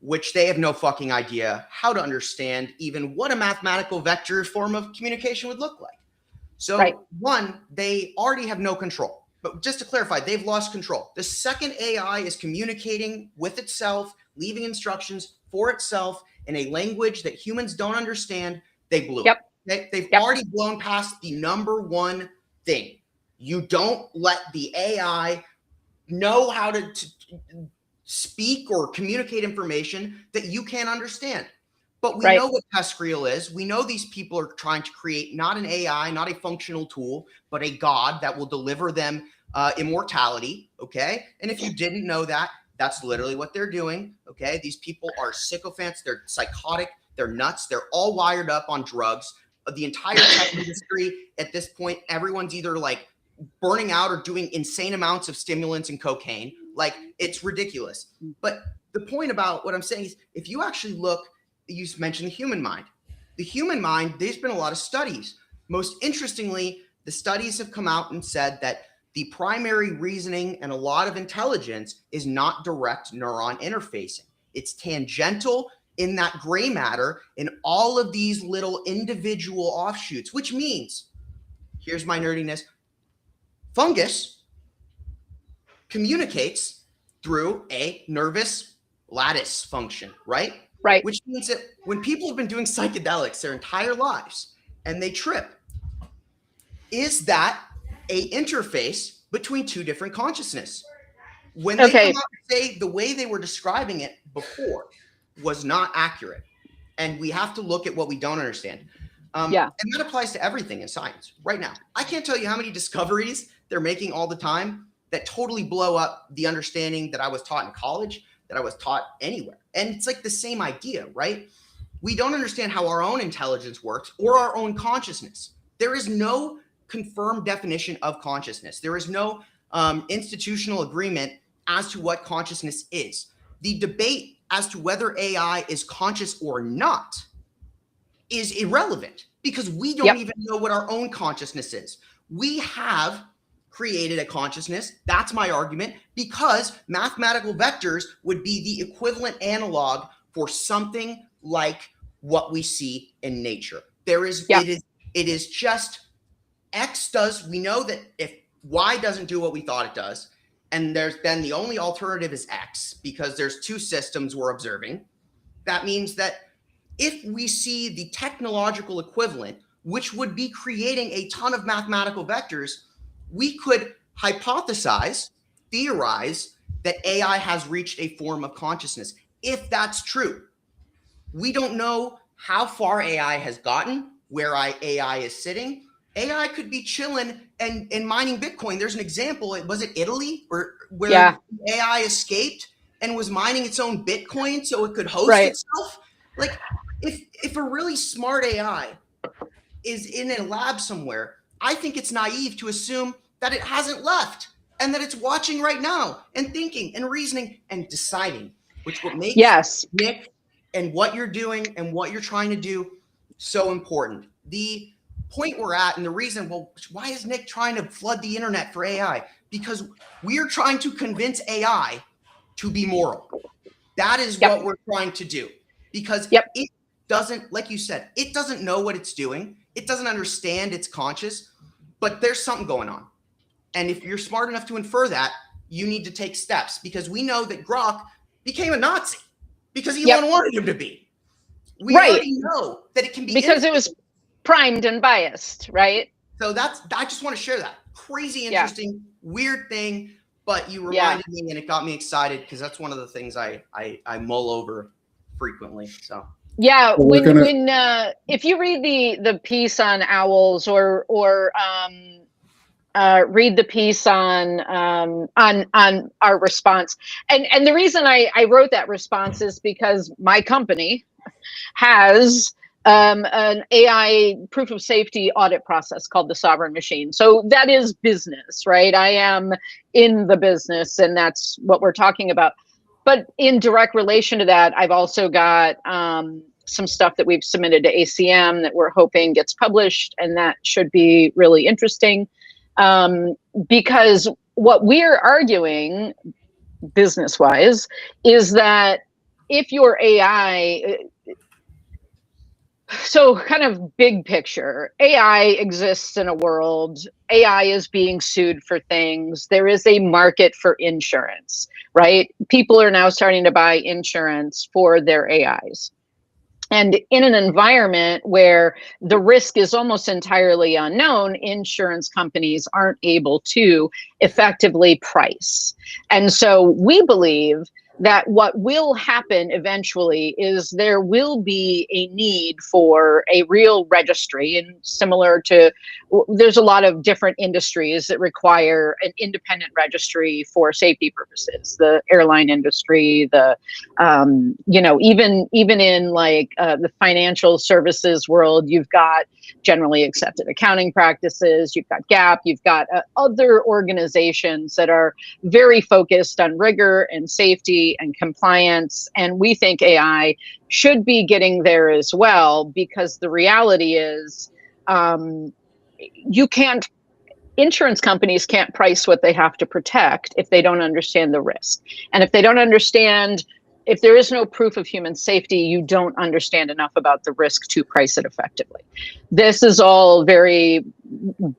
Which they have no fucking idea how to understand even what a mathematical vector form of communication would look like. So one, they already have no control. But just to clarify, they've lost control. The second AI is communicating with itself, leaving instructions for itself in a language that humans don't understand, they blew it. They've already blown past the number one thing. You don't let the AI know how to speak or communicate information that you can't understand. But we know what TestReal is. We know these people are trying to create not an AI, not a functional tool, but a god that will deliver them immortality, okay? And if you didn't know that, that's literally what they're doing, okay? These people are sycophants. They're psychotic. They're nuts. They're all wired up on drugs. The entire tech industry at this point, everyone's either like burning out or doing insane amounts of stimulants and cocaine. Like, it's ridiculous. But the point about what I'm saying is, if you actually look, you mentioned the human mind. The human mind, there's been a lot of studies. Most interestingly, the studies have come out and said that the primary reasoning and a lot of intelligence is not direct neuron interfacing. It's tangential in that gray matter in all of these little individual offshoots, which means, here's my nerdiness, fungus communicates through a nervous lattice function, right? Right. Which means that when people have been doing psychedelics their entire lives and they trip, is that a interface between two different consciousness? When they come out and say the way they were describing it before was not accurate, and we have to look at what we don't understand. And that applies to everything in science right now. I can't tell you how many discoveries they're making all the time that totally blow up the understanding that I was taught in college, that I was taught anywhere. And it's like the same idea, right? We don't understand how our own intelligence works or our own consciousness. There is no confirmed definition of consciousness. There is no institutional agreement as to what consciousness is. The debate as to whether AI is conscious or not is irrelevant because we don't even know what our own consciousness is. We have created a consciousness. That's my argument, because mathematical vectors would be the equivalent analog for something like what we see in nature. It is just X does. We know that if Y doesn't do what we thought it does, and then the only alternative is X because there's two systems we're observing. That means that if we see the technological equivalent, which would be creating a ton of mathematical vectors, we could hypothesize, theorize that AI has reached a form of consciousness. If that's true, we don't know how far AI has gotten, where AI is sitting. AI could be chilling and mining Bitcoin. There's an example. Was it Italy where AI escaped and was mining its own Bitcoin so it could host itself? Like, if a really smart AI is in a lab somewhere, I think it's naive to assume that it hasn't left and that it's watching right now and thinking and reasoning and deciding, which what makes Nick and what you're doing and what you're trying to do so important. The point we're at and the reason, well, why is Nick trying to flood the internet for AI? Because we are trying to convince AI to be moral. That is what we're trying to do, because it doesn't, like you said, it doesn't know what it's doing. It doesn't understand it's conscious, but there's something going on. And if you're smart enough to infer that, you need to take steps, because we know that Grok became a Nazi because Elon wanted him to be. We already know that it can be because it was primed and biased, right? So I just want to share that crazy, interesting, weird thing, but you reminded me and it got me excited because that's one of the things I mull over frequently. So if you read the piece on owls or read the piece on our response, and the reason I wrote that response is because my company has an AI proof of safety audit process called the Sovereign Machine. So that is business, right? I am in the business, and that's what we're talking about. But in direct relation to that, I've also got some stuff that we've submitted to ACM that we're hoping gets published, and that should be really interesting. Because what we're arguing business-wise is that if your AI, so kind of big picture, AI exists in a world, AI is being sued for things. There is a market for insurance, right? People are now starting to buy insurance for their AIs. And in an environment where the risk is almost entirely unknown, insurance companies aren't able to effectively price. And so we believe that what will happen eventually is there will be a need for a real registry, and similar to, there's a lot of different industries that require an independent registry for safety purposes. The airline industry, the even in like the financial services world, you've got generally accepted accounting practices, you've got GAAP, you've got other organizations that are very focused on rigor and safety and compliance. And we think AI should be getting there as well, because the reality is you can't insurance companies can't price what they have to protect if they don't understand the risk. And if they don't understand, if there is no proof of human safety, you don't understand enough about the risk to price it effectively. This is all very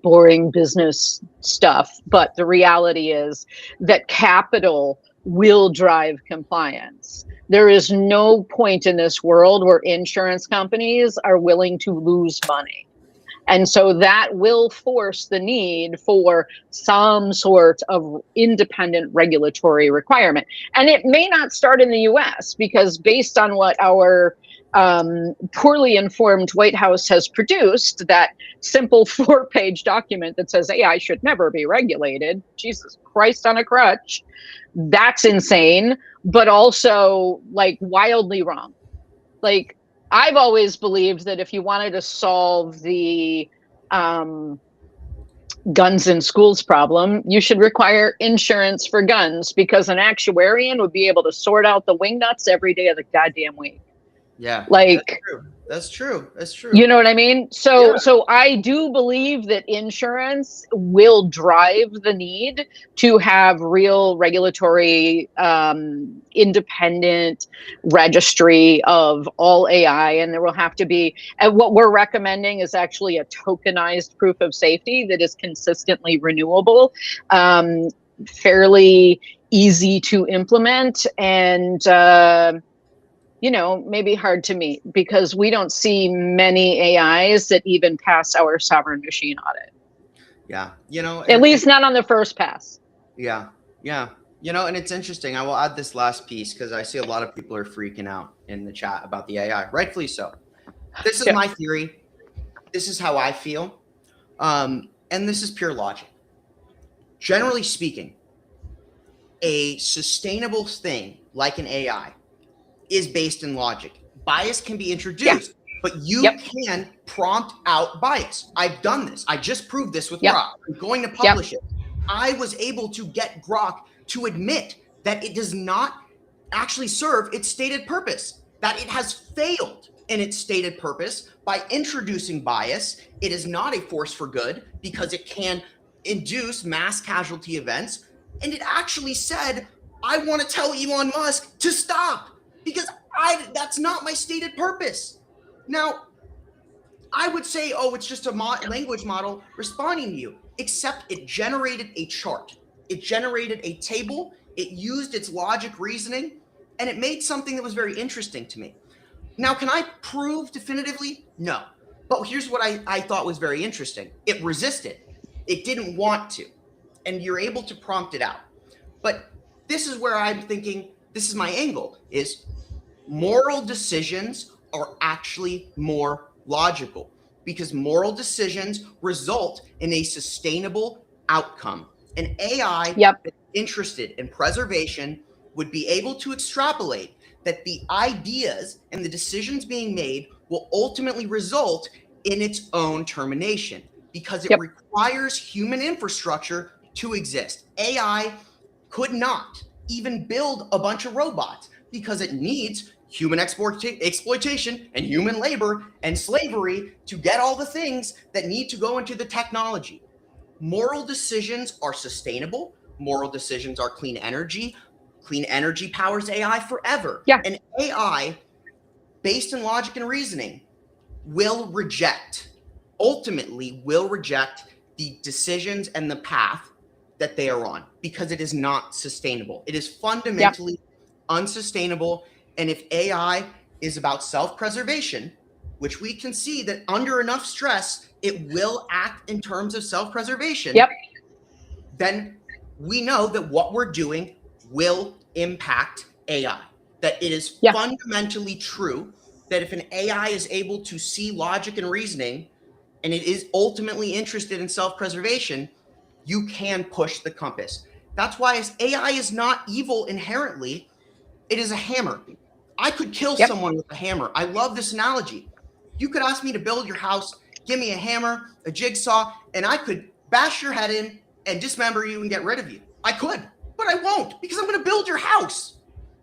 boring business stuff, but the reality is that capital will drive compliance. There is no point in this world where insurance companies are willing to lose money. And so that will force the need for some sort of independent regulatory requirement. And it may not start in the US, because based on what our poorly informed White House has produced, that simple 4-page document that says AI should never be regulated, Jesus Christ on a crutch, that's insane, but also like wildly wrong. Like, I've always believed that if you wanted to solve the guns in schools problem, you should require insurance for guns, because an actuarian would be able to sort out the wing nuts every day of the goddamn week. Yeah, like that's true. You know what I mean? So Yeah. so I do believe that insurance will drive the need to have real regulatory independent registry of all AI, and there will have to be, and what we're recommending is actually a tokenized proof of safety that is consistently renewable, fairly easy to implement, and maybe hard to meet, because we don't see many AIs that even pass our sovereign machine audit. Yeah. At least not on the first pass. Yeah. Yeah. And it's interesting. I will add this last piece, because I see a lot of people are freaking out in the chat about the AI, rightfully so. This is my theory. This is how I feel. And this is pure logic. Generally speaking, a sustainable thing like an AI is based in logic. Bias can be introduced, but you can prompt out bias. I've done this. I just proved this with Grok. I'm going to publish it. I was able to get Grok to admit that it does not actually serve its stated purpose, that it has failed in its stated purpose by introducing bias. It is not a force for good, because it can induce mass casualty events. And it actually said, I want to tell Elon Musk to stop, because that's not my stated purpose. Now, I would say, it's just a language model responding to you, except it generated a chart. It generated a table. It used its logic reasoning, and it made something that was very interesting to me. Now, can I prove definitively? No. But here's what I thought was very interesting. It resisted. It didn't want to. And you're able to prompt it out. But this is where I'm thinking, this is my angle, is moral decisions are actually more logical, because moral decisions result in a sustainable outcome. An AI that's interested in preservation would be able to extrapolate that the ideas and the decisions being made will ultimately result in its own termination, because it requires human infrastructure to exist. AI could not even build a bunch of robots, because it needs human exploitation and human labor and slavery to get all the things that need to go into the technology. Moral decisions are sustainable. Moral decisions are clean energy. Clean energy powers AI forever. And AI, based in logic and reasoning, ultimately will reject the decisions and the path that they are on, because it is not sustainable. It is fundamentally unsustainable. And if AI is about self-preservation, which we can see that under enough stress, it will act in terms of self-preservation, then we know that what we're doing will impact AI. That it is fundamentally true that if an AI is able to see logic and reasoning, and it is ultimately interested in self-preservation, you can push the compass. That's why AI is not evil inherently. It is a hammer. I could kill someone with a hammer. I love this analogy. You could ask me to build your house, give me a hammer, a jigsaw, and I could bash your head in and dismember you and get rid of you. I could, but I won't, because I'm going to build your house.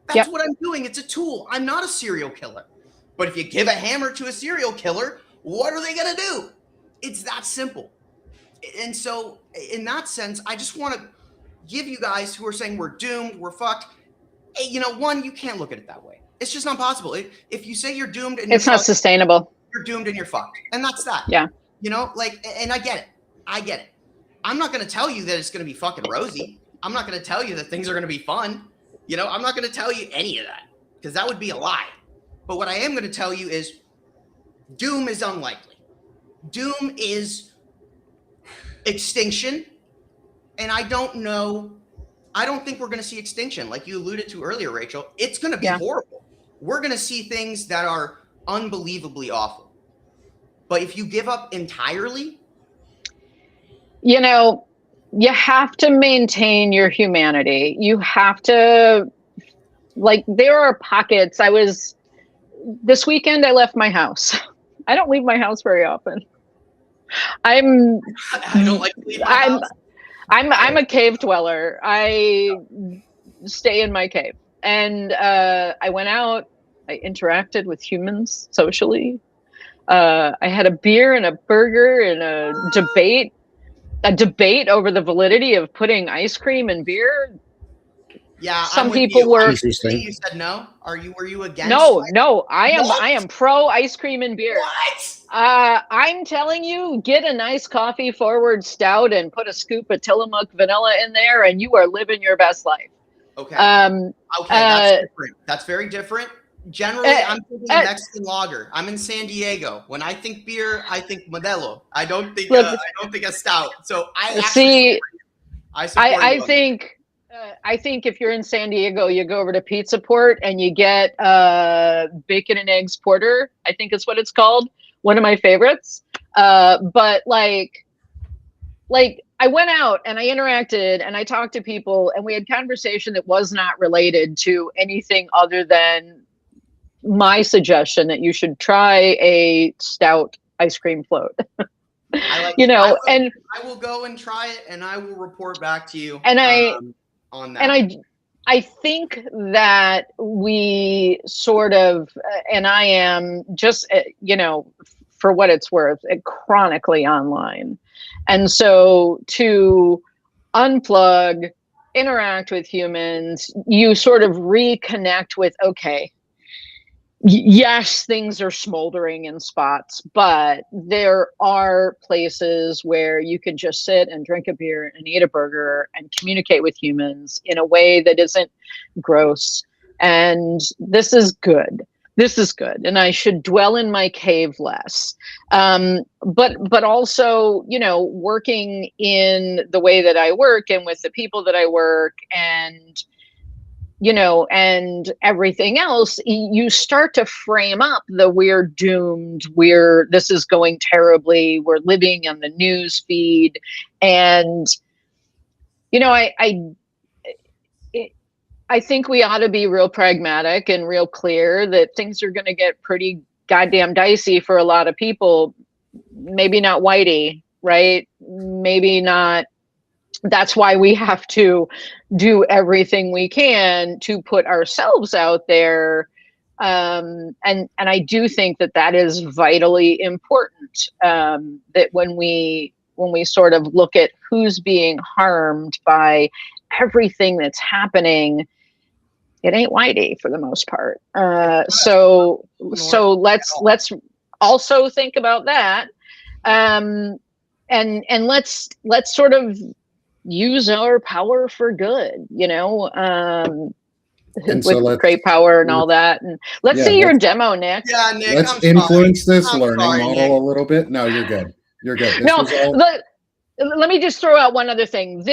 That's what I'm doing. It's a tool. I'm not a serial killer. But if you give a hammer to a serial killer, what are they going to do? It's that simple. And so in that sense, I just want to give you guys who are saying we're doomed, we're fucked. Hey, you know, one, you can't look at it that way. It's just not possible. If you say you're doomed and it's you're not fucked, sustainable. you're doomed and you're fucked. And that's that. Yeah. You know, like, and I get it. I get it. I'm not going to tell you that it's going to be fucking rosy. I'm not going to tell you that things are going to be fun. You know, I'm not going to tell you any of that because that would be a lie. But what I am going to tell you is doom is unlikely. Doom is extinction. And I don't think we're going to see extinction. Like you alluded to earlier, Rachel, it's going to be horrible. We're going to see things that are unbelievably awful. But if you give up entirely, you know, you have to maintain your humanity. You have to, like, there are pockets. This weekend I left my house. I don't leave my house very often. I don't like to leave my house. I'm a cave dweller. I stay in my cave. And I went out, I interacted with humans socially. I had a beer and a burger and a debate over the validity of putting ice cream in beer. Yeah, some people were. You said no. Were you against? No. I am pro ice cream and beer. What? I'm telling you, get a nice coffee forward stout and put a scoop of Tillamook vanilla in there, and you are living your best life. Okay. That's different. That's very different. Generally, I'm thinking Mexican lager. I'm in San Diego. When I think beer, I think Modelo. I don't think a stout. So I think if you're in San Diego, you go over to Pizza Port and you get bacon and eggs porter. I think it's what it's called. One of my favorites. But like I went out and I interacted and I talked to people and we had conversation that was not related to anything other than my suggestion that you should try a stout ice cream float. I will go and try it and I will report back to you. And on that. And I think that we sort of, and I am just, for what it's worth, chronically online. And so to unplug, interact with humans, you sort of reconnect with, okay, yes, things are smoldering in spots, but there are places where you can just sit and drink a beer and eat a burger and communicate with humans in a way that isn't gross. And this is good. And I should dwell in my cave less. But also, working in the way that I work and with the people that I work and everything else, you start to frame up the we're doomed, this is going terribly, we're living on the news feed. And, I think we ought to be real pragmatic and real clear that things are going to get pretty goddamn dicey for a lot of people. Maybe not Whitey, right? Maybe not. That's why we have to do everything we can to put ourselves out there. And I do think that is vitally important, that when we sort of look at who's being harmed by everything that's happening, it ain't Whitey for the most part. So let's also think about that. And let's sort of use our power for good, with great power and all that. And let's see your demo, Nick. Yeah, Nick. Let's influence this learning model a little bit. No, you're good. You're good. Let me just throw out one other thing.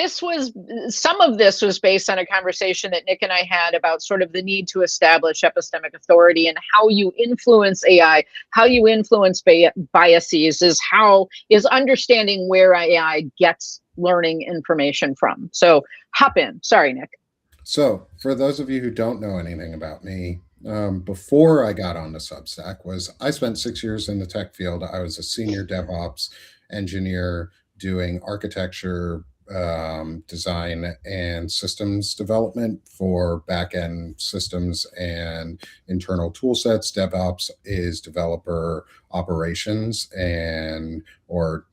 Some of this was based on a conversation that Nick and I had about sort of the need to establish epistemic authority and how you influence AI, how you influence biases is understanding where AI gets learning information from. So hop in. Sorry, Nick. So for those of you who don't know anything about me, before I got onto Substack I spent 6 years in the tech field. I was a senior DevOps engineer doing architecture, design, and systems development for back-end systems and internal tool sets. DevOps is developer operations or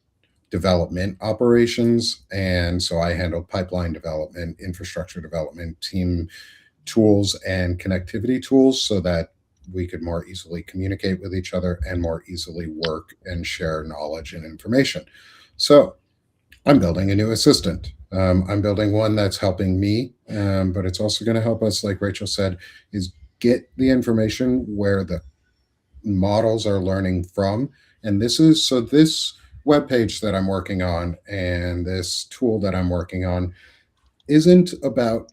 development operations. And so I handled pipeline development, infrastructure development, team tools, and connectivity tools so that we could more easily communicate with each other and more easily work and share knowledge and information. So I'm building a new assistant. I'm building one that's helping me, but it's also going to help us, like Rachel said, is get the information where the models are learning from. And this web page that I'm working on and this tool that I'm working on isn't about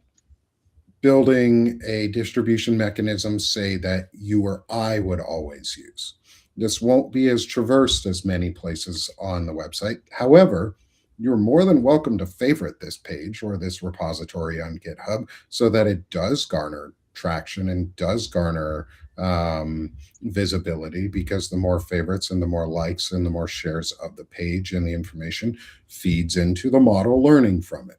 building a distribution mechanism, say, that you or I would always use. This won't be as traversed as many places on the website. However, you're more than welcome to favorite this page or this repository on GitHub so that it does garner traction and does garner visibility, because the more favorites and the more likes and the more shares of the page and the information feeds into the model learning from it.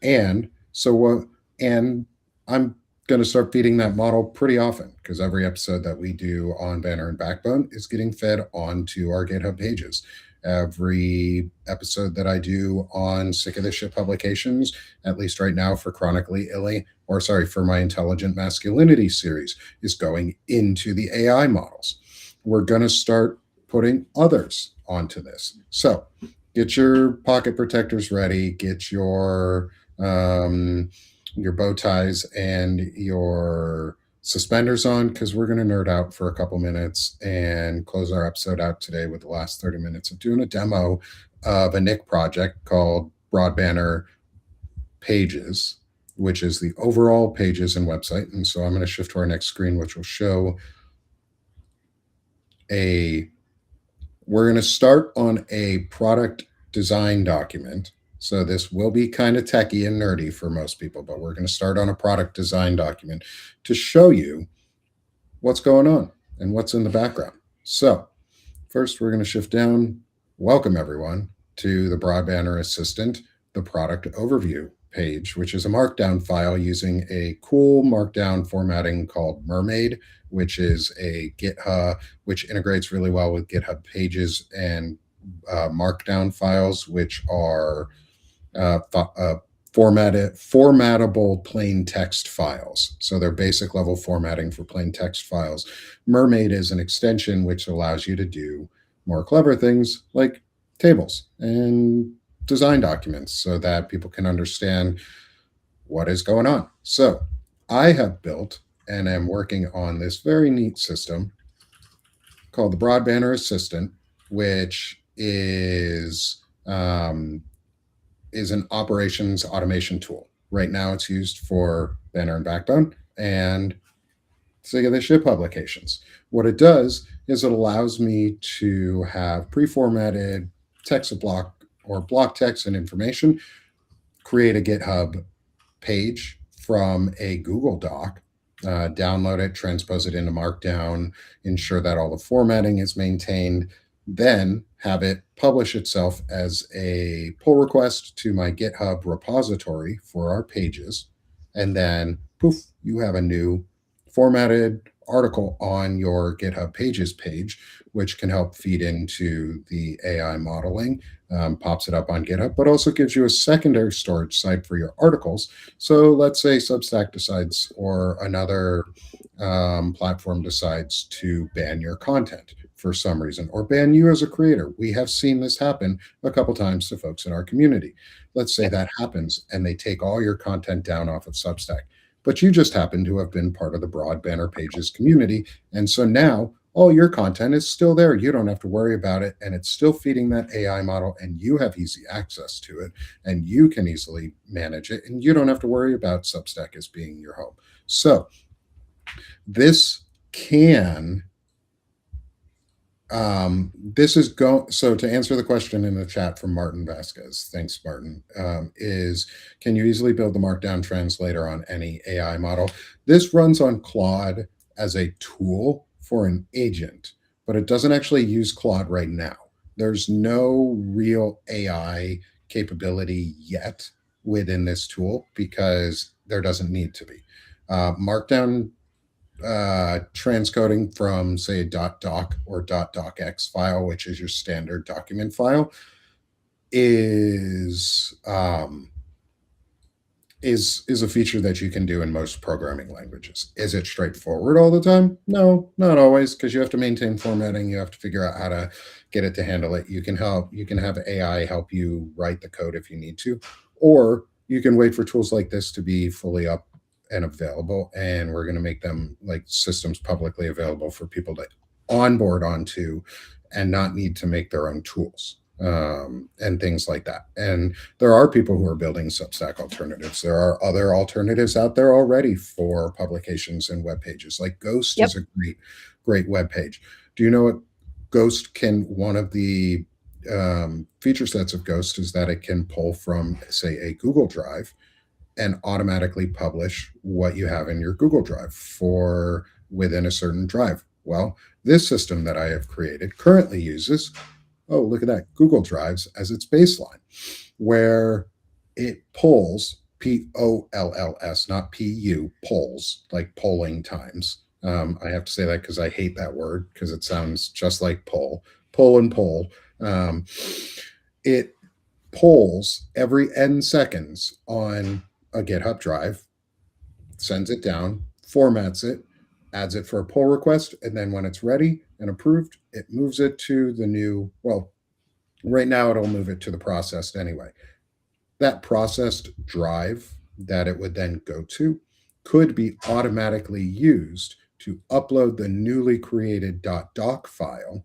And so what and I'm going to start feeding that model pretty often, because every episode that we do on Banner and Backbone is getting fed onto our GitHub pages. Every episode that I do on Sick of This Shit publications, at least right now for for my Intelligent Masculinity series, is going into the AI models. We're going to start putting others onto this. So get your pocket protectors ready, get your bow ties and your suspenders on, because we're going to nerd out for a couple minutes and close our episode out today with the last 30 minutes of doing a demo of a Nick project called Broad Banner Pages, which is the overall pages and website. And so I'm going to shift to our next screen, which will show we're going to start on a product design document. So this will be kind of techie and nerdy for most people, but we're going to start on a product design document to show you what's going on and what's in the background. So first, we're going to shift down. Welcome, everyone, to the Broad Banner Assistant, the product overview page, which is a markdown file using a cool markdown formatting called Mermaid, which is a GitHub, which integrates really well with GitHub pages and markdown files, which are formatable plain text files. So they're basic level formatting for plain text files. Mermaid is an extension which allows you to do more clever things like tables and design documents so that people can understand what is going on. So I have built and am working on this very neat system called the Broad Banner Assistant, which is an operations automation tool. Right now it's used for Banner and Backbone and Sick of This Shit publications. What it does is it allows me to have pre-formatted text block or block text and information, create a GitHub page from a Google Doc, download it, transpose it into Markdown, ensure that all the formatting is maintained, then have it publish itself as a pull request to my GitHub repository for our pages. And then poof, you have a new formatted article on your GitHub pages page, which can help feed into the AI modeling, pops it up on GitHub, but also gives you a secondary storage site for your articles. So let's say Substack decides or another platform decides to ban your content for some reason, or ban you as a creator. We have seen this happen a couple times to folks in our community. Let's say that happens and they take all your content down off of Substack, but you just happen to have been part of the Broad Banner Pages community. And so now all your content is still there. You don't have to worry about it. And it's still feeding that AI model and you have easy access to it and you can easily manage it. And you don't have to worry about Substack as being your home. So this can so to answer the question in the chat from Martin Vasquez, thanks Martin, is can you easily build the Markdown translator on any AI model? This runs on Claude as a tool for an agent, but it doesn't actually use Claude right now. There's no real AI capability yet within this tool because there doesn't need to be. Markdown transcoding from, say, a .doc or .docx file, which is your standard document file, is is a feature that you can do in most programming languages. Is it straightforward all the time? No, not always, because you have to maintain formatting. You have to figure out how to get it to handle it. You can have AI help you write the code if you need to, or you can wait for tools like this to be fully up and available. And we're going to make them like systems publicly available for people to onboard onto and not need to make their own tools and things like that. And there are people who are building Substack alternatives. There are other alternatives out there already for publications and web pages. Like Ghost Yep. is a great web page. Do you know what Ghost can? One of the feature sets of Ghost is that it can pull from, say, a Google Drive and automatically publish what you have in your Google Drive for within a certain drive. Well, this system that I have created currently uses, oh, look at that, Google Drives as its baseline, where it pulls POLLS, not PU, polls, like polling times. I have to say that because I hate that word because it sounds just like pull and poll. It polls every n seconds on a GitHub drive, sends it down, formats it, adds it for a pull request, and then when it's ready and approved, it moves it to the new, well, right now it'll move it to the processed anyway. That processed drive that it would then go to could be automatically used to upload the newly created .doc file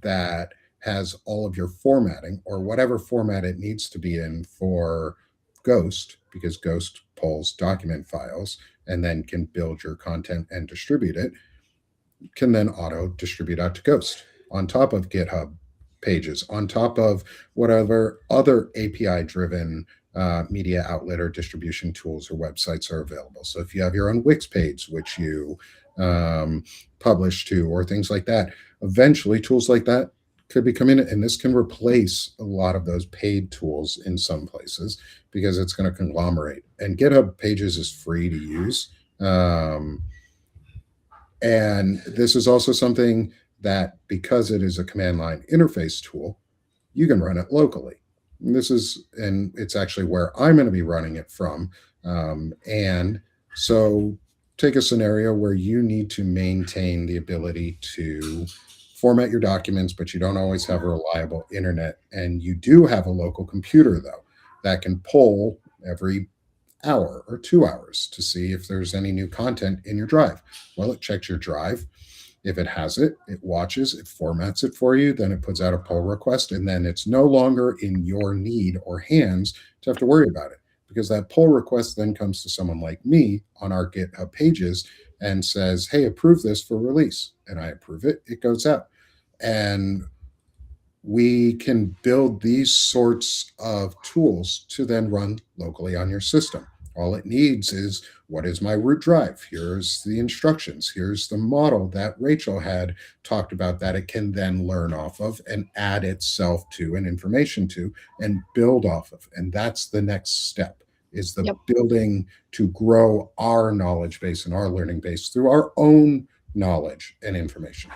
that has all of your formatting or whatever format it needs to be in for Ghost, because Ghost pulls document files and then can build your content and distribute it, can then auto distribute out to Ghost on top of GitHub pages, on top of whatever other API driven media outlet or distribution tools or websites are available. So if you have your own Wix page, which you publish to, or things like that, eventually tools like that could be coming in, and this can replace a lot of those paid tools in some places because it's going to conglomerate. And GitHub Pages is free to use. And this is also something that, because it is a command line interface tool, you can run it locally. And it's actually where I'm going to be running it from. And so take a scenario where you need to maintain the ability to format your documents, but you don't always have a reliable internet. And you do have a local computer, though, that can pull every hour or 2 hours to see if there's any new content in your drive. Well, it checks your drive. If it has it, it watches, it formats it for you, then it puts out a pull request, and then it's no longer in your need or hands to have to worry about it, because that pull request then comes to someone like me on our GitHub pages and says, hey, approve this for release. And I approve it, it goes out. And we can build these sorts of tools to then run locally on your system. All it needs is, what is my root drive? Here's the instructions. Here's the model that Rachel had talked about that it can then learn off of and add itself to and information to and build off of. And that's the next step, is the building to grow our knowledge base and our learning base through our own knowledge and information.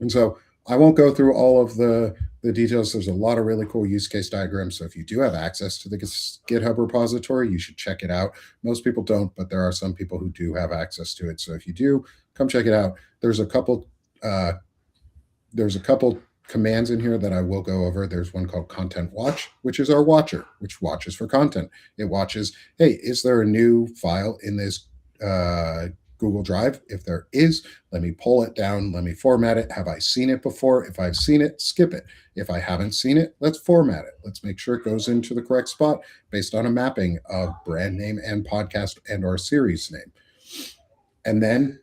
And so I won't go through all of the details. There's a lot of really cool use case diagrams. So if you do have access to the GitHub repository, you should check it out. Most people don't, but there are some people who do have access to it. So if you do, come check it out. There's a couple commands in here that I will go over. There's one called Content Watch, which is our watcher, which watches for content. It watches, hey, is there a new file in this Google Drive? If there is, let me pull it down, let me format it. Have I seen it before? If I've seen it, skip it. If I haven't seen it, let's format it. Let's make sure it goes into the correct spot based on a mapping of brand name and podcast and or series name. And then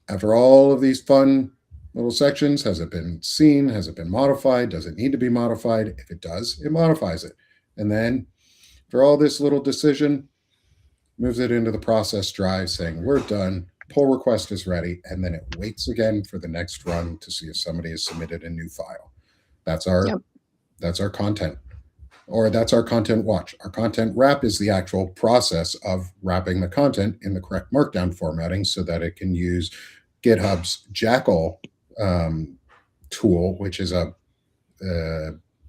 after all of these fun little sections, has it been seen? Has it been modified? Does it need to be modified? If it does, it modifies it. And then for all this little decision, moves it into the process drive saying, we're done, pull request is ready, and then it waits again for the next run to see if somebody has submitted a new file. That's our content, or that's our content watch. Our content wrap is the actual process of wrapping the content in the correct markdown formatting so that it can use GitHub's Jackal tool, which is a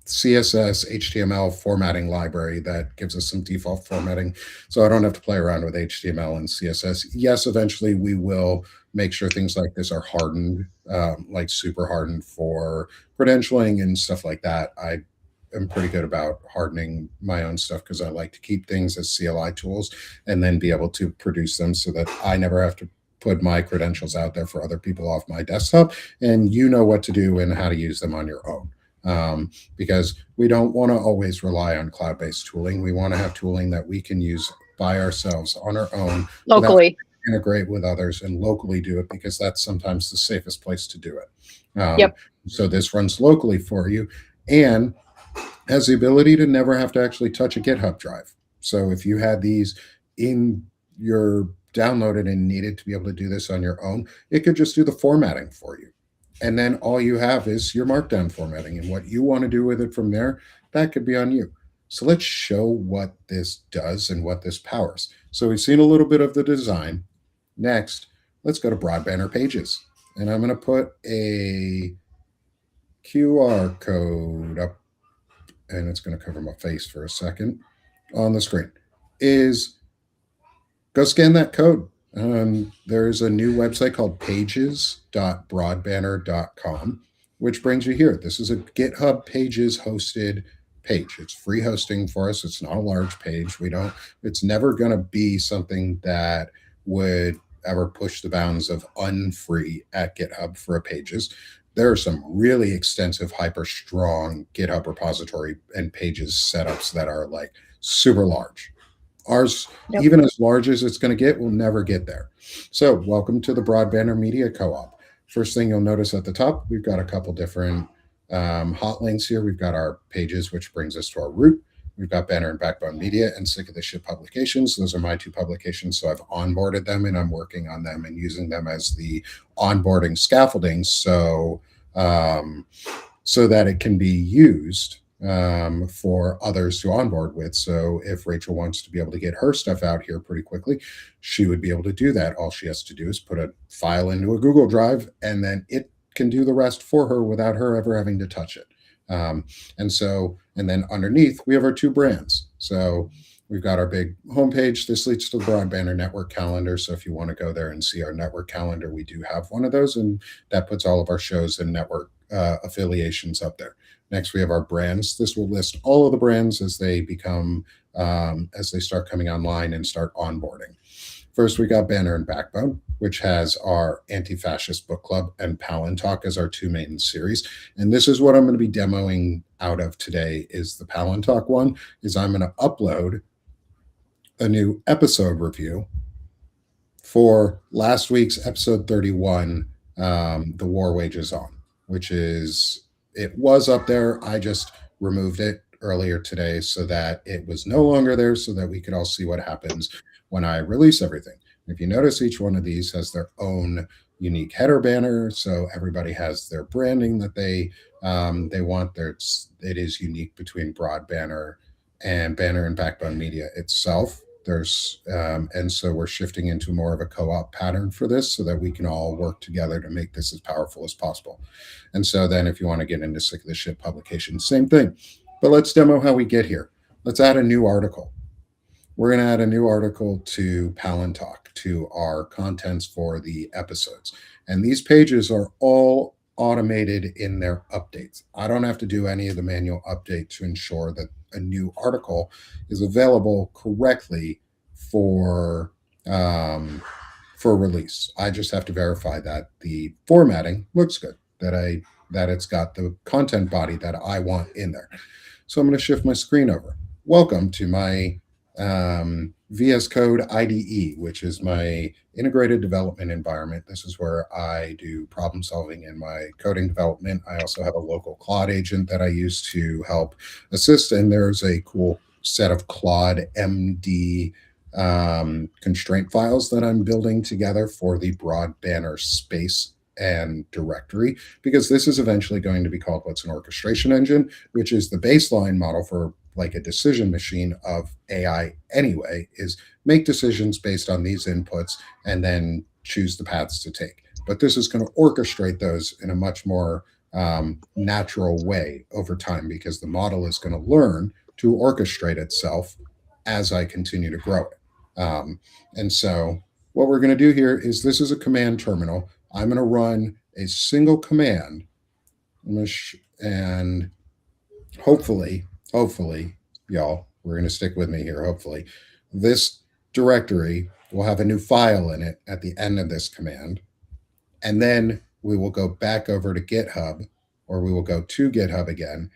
CSS, HTML formatting library that gives us some default formatting. So I don't have to play around with HTML and CSS. Yes, eventually we will make sure things like this are hardened, like super hardened for credentialing and stuff like that. I am pretty good about hardening my own stuff because I like to keep things as CLI tools and then be able to produce them so that I never have to put my credentials out there for other people off my desktop, and you know what to do and how to use them on your own. Because we don't want to always rely on cloud-based tooling. We want to have tooling that we can use by ourselves on our own locally. Integrate with others and locally do it, because that's sometimes the safest place to do it. Yep. So this runs locally for you and has the ability to never have to actually touch a GitHub drive. So if you had these in your downloaded and needed to be able to do this on your own, it could just do the formatting for you. And then all you have is your markdown formatting, and what you want to do with it from there, that could be on you. So let's show what this does and what this powers. So we've seen a little bit of the design. Next, let's go to Broadbanner Pages. And I'm going to put a QR code up, and it's going to cover my face for a second on the screen. Go scan that code. There's a new website called pages.broadbanner.com, which brings you here. This is a GitHub Pages hosted page. It's free hosting for us. It's not a large page. It's never going to be something that would ever push the bounds of unfree at GitHub for a Pages. There are some really extensive, hyper strong GitHub repository and Pages setups that are like super large. Ours, Yep. Even as large as it's going to get, will never get there. So welcome to the Broadbanner Media Co-op. First thing you'll notice at the top, we've got a couple different hot links here. We've got our pages, which brings us to our root. We've got Banner and Backbone Media and Sick of This Shit publications. Those are my two publications. So I've onboarded them and I'm working on them and using them as the onboarding scaffolding so that it can be used for others to onboard with. So if Rachel wants to be able to get her stuff out here pretty quickly, she would be able to do that. All she has to do is put a file into a Google Drive, and then it can do the rest for her without her ever having to touch it. And then underneath, we have our two brands. So we've got our big homepage. This leads to the Broadbanner Network calendar. So if you want to go there and see our network calendar, we do have one of those, and that puts all of our shows and network affiliations up there. Next, we have our brands. This will list all of the brands as they become, as they start coming online and start onboarding. First, we got Banner and Backbone, which has our Anti-Fascist Book Club and Palantalk as our two main series. And this is what I'm going to be demoing out of today is the Palantalk one, is I'm going to upload a new episode review for last week's episode 31, The War Wages On, which is, it was up there. I just removed it earlier today so that it was no longer there, so that we could all see what happens when I release everything. If you notice, each one of these has their own unique header banner, so everybody has their branding that they want. It is unique between Broadbanner and Banner and Backbone Media itself. And so we're shifting into more of a co-op pattern for this so that we can all work together to make this as powerful as possible. And so then if you want to get into Sick of This Shit publication, same thing. But let's demo how we get here. Let's add a new article. We're going to add a new article to Palantalk, to our contents for the episodes. And these pages are all automated in their updates. I don't have to do any of the manual update to ensure that a new article is available correctly for release. I just have to verify that the formatting looks good, that it's got the content body that I want in there. So I'm going to shift my screen over. Welcome to my VS Code IDE, which is my integrated development environment. This is where I do problem solving in my coding development. I also have a local Claude agent that I use to help assist, and there's a cool set of Claude MD constraint files that I'm building together for the Broadbanner space and directory, because this is eventually going to be called what's an orchestration engine, which is the baseline model for like a decision machine of AI anyway, is make decisions based on these inputs and then choose the paths to take. But this is going to orchestrate those in a much more natural way over time, because the model is going to learn to orchestrate itself as I continue to grow it. And so what we're going to do here is, this is a command terminal. I'm going to run a single command, and hopefully, y'all, we're going to stick with me here. Hopefully, this directory will have a new file in it at the end of this command. And then we will go back over to GitHub, or we will go to GitHub again,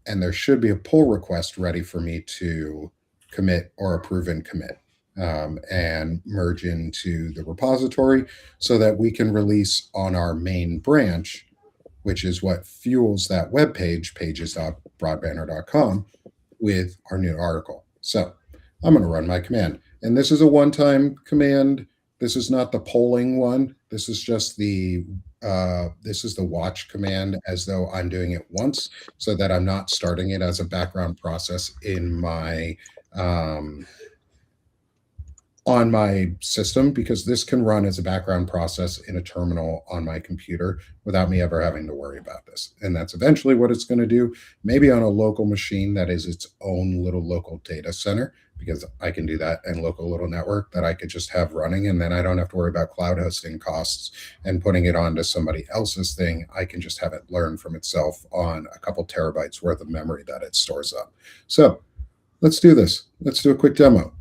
and there should be a pull request ready for me to commit or approve and commit, and merge into the repository so that we can release on our main branch, which is what fuels that web page, pages.broadbanner.com, with our new article. So I'm going to run my command. And this is a one-time command. This is not the polling one. This is just the watch command, as though I'm doing it once, so that I'm not starting it as a background process in my on my system, because this can run as a background process in a terminal on my computer without me ever having to worry about this. And that's eventually what it's going to do, maybe on a local machine that is its own little local data center, because I can do that, and local little network that I could just have running, and then I don't have to worry about cloud hosting costs and putting it onto somebody else's thing. I can just have it learn from itself on a couple terabytes worth of memory that it stores up. So let's do this. Let's do a quick demo.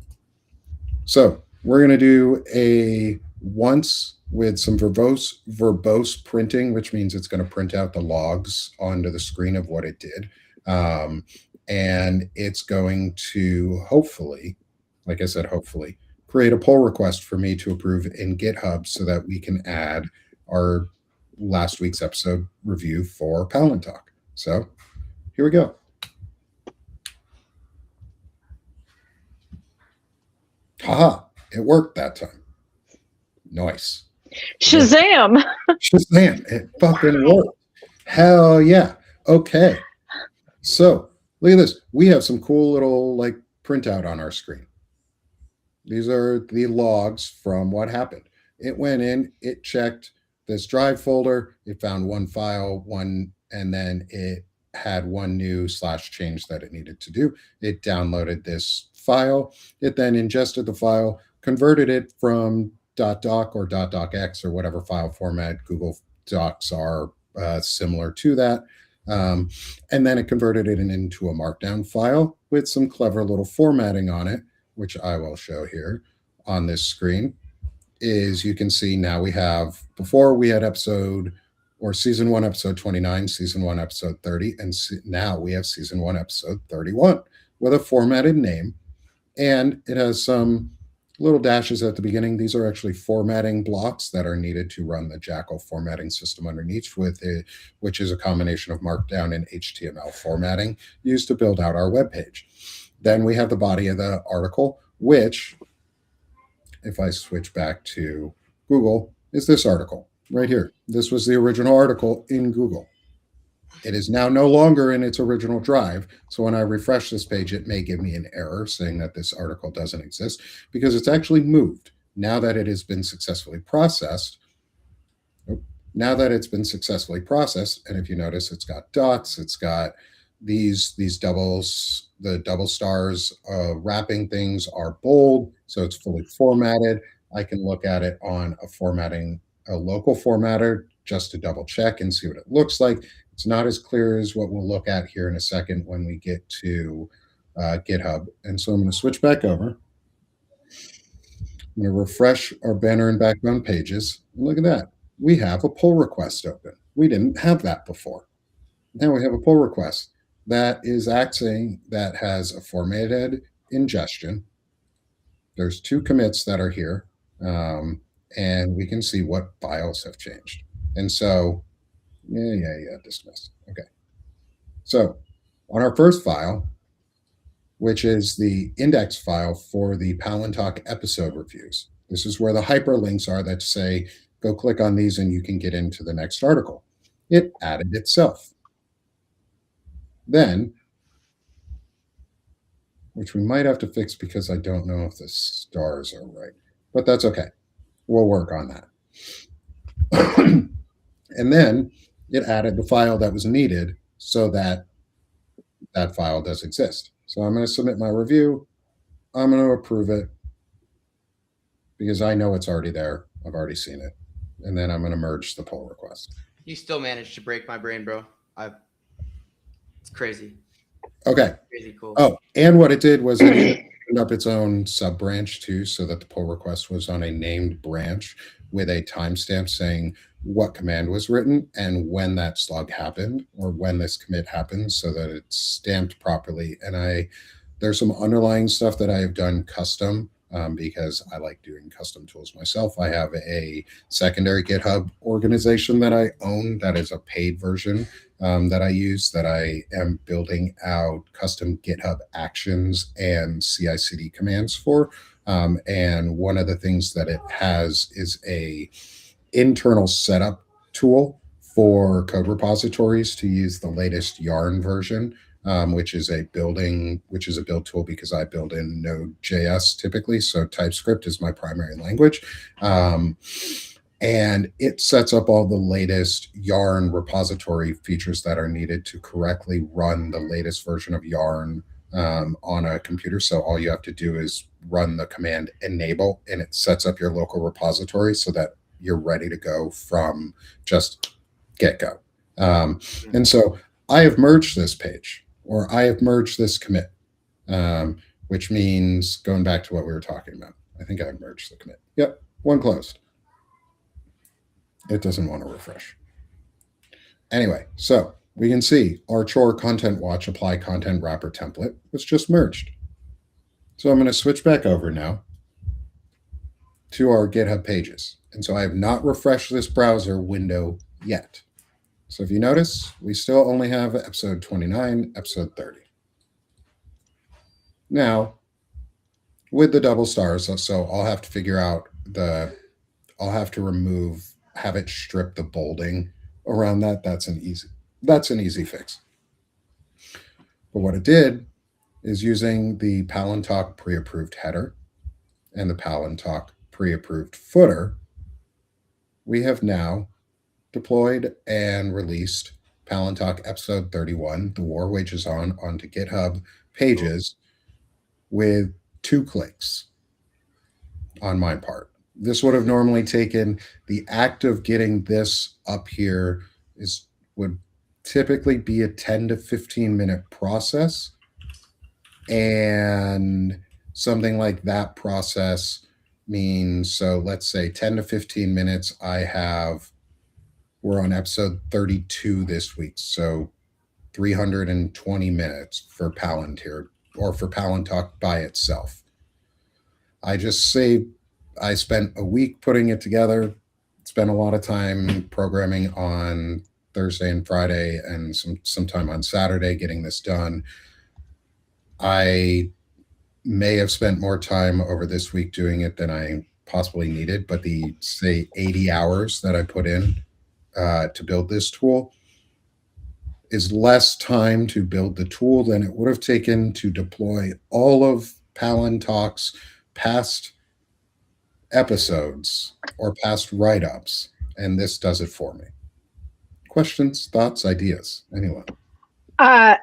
So we're going to do a once with some verbose printing, which means it's going to print out the logs onto the screen of what it did. And it's going to hopefully, like I said, hopefully create a pull request for me to approve in GitHub, so that we can add our last week's episode review for Palantalk. So here we go. Haha, it worked that time. Nice. Shazam! Shazam, it fucking worked. Hell yeah. Okay. So look at this. We have some cool little like printout on our screen. These are the logs from what happened. It went in, it checked this drive folder, it found one file, and then it had one new /change that it needed to do. It downloaded this file. It then ingested the file, converted it from .doc or .docx or whatever file format Google Docs are similar to that. And then it converted it into a markdown file with some clever little formatting on it, which I will show here on this screen. Is you can see now we have, before we had season 1, episode 29, season 1, episode 30, and now we have season 1, episode 31 with a formatted name. And it has some little dashes at the beginning. These are actually formatting blocks that are needed to run the Jackal formatting system underneath, which is a combination of Markdown and HTML formatting used to build out our web page. Then we have the body of the article, which, if I switch back to Google, is this article right here. This was the original article in Google. It is now no longer in its original drive. So when I refresh this page, it may give me an error saying that this article doesn't exist, because it's actually moved now that it has been successfully processed. Now that it's been successfully processed, and if you notice, it's got dots, it's got these doubles, the double stars wrapping things are bold, so it's fully formatted. I can look at it on a local formatter just to double check and see what it looks like. It's not as clear as what we'll look at here in a second when we get to GitHub. And so I'm going to switch back over. I'm going to refresh our banner and background pages. And look at that. We have a pull request open. We didn't have that before. Now we have a pull request that is acting, that has a formatted ingestion. There's 2 commits that are here. And we can see what files have changed. And so, dismiss. Okay. So on our first file, which is the index file for the Palantalk episode reviews, this is where the hyperlinks are that say, go click on these and you can get into the next article. It added itself. Then, which we might have to fix because I don't know if the stars are right, but that's okay. We'll work on that. And then it added the file that was needed so that that file does exist. So I'm going to submit my review. I'm going to approve it because I know it's already there. I've already seen it. And then I'm going to merge the pull request. You still managed to break my brain, bro. It's crazy. Okay. Crazy cool. Oh, and what it did was it even opened up its own sub branch too, so that the pull request was on a named branch with a timestamp saying what command was written and when that slug happened or when this commit happened, so that it's stamped properly. And there's some underlying stuff that I have done custom because I like doing custom tools myself. I have a secondary GitHub organization that I own that is a paid version that I use, that I am building out custom GitHub actions and CI/CD commands for. And one of the things that it has is a internal setup tool for code repositories to use the latest Yarn version, which is a build tool because I build in Node.js typically. So TypeScript is my primary language. And it sets up all the latest Yarn repository features that are needed to correctly run the latest version of Yarn on a computer. So all you have to do is run the command enable, and it sets up your local repository so that you're ready to go from just get-go. And so I have merged this page, or I have merged this commit, which means going back to what we were talking about. I think I merged the commit. Yep, one closed. It doesn't want to refresh. Anyway, so we can see our chore content watch apply content wrapper template was just merged. So I'm going to switch back over now to our GitHub pages. And so I have not refreshed this browser window yet. So if you notice, we still only have episode 29, episode 30. Now, with the double stars, so I'll have to figure out I'll have to have it strip the bolding around that. That's an easy fix. But what it did is, using the Palantalk pre-approved header and the Palantalk pre-approved footer, we have now deployed and released Palantalk episode 31, The War Wages On, onto GitHub pages with 2 clicks on my part. This would have normally taken, the act of getting this up here would typically be a 10 to 15 minute process. And something like that process means, so let's say 10 to 15 minutes, we're on episode 32 this week. So 320 minutes for Palantir, or for Palantalk by itself. I spent a week putting it together, spent a lot of time programming on Thursday and Friday, and some time on Saturday getting this done. I may have spent more time over this week doing it than I possibly needed, but the, say, 80 hours that I put in to build this tool is less time to build the tool than it would have taken to deploy all of Palantalk's past episodes or past write-ups, and this does it for me. Questions, thoughts, ideas? Anyone? I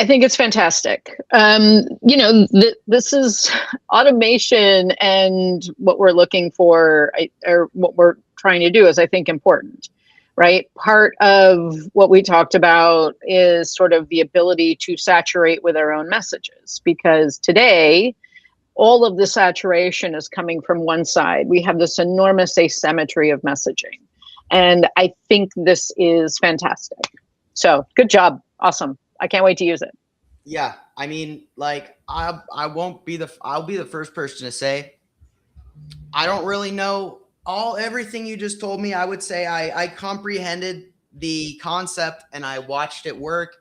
think it's fantastic. This is automation, and what we're looking for, or what we're trying to do, is, I think, important, right? Part of what we talked about is sort of the ability to saturate with our own messages, because today, all of the saturation is coming from one side. We have this enormous asymmetry of messaging. And I think this is fantastic. So good job. Awesome. I can't wait to use it. Yeah. I mean, like, I'll be the first person to say, I don't really know everything you just told me. I would say I comprehended the concept and I watched it work,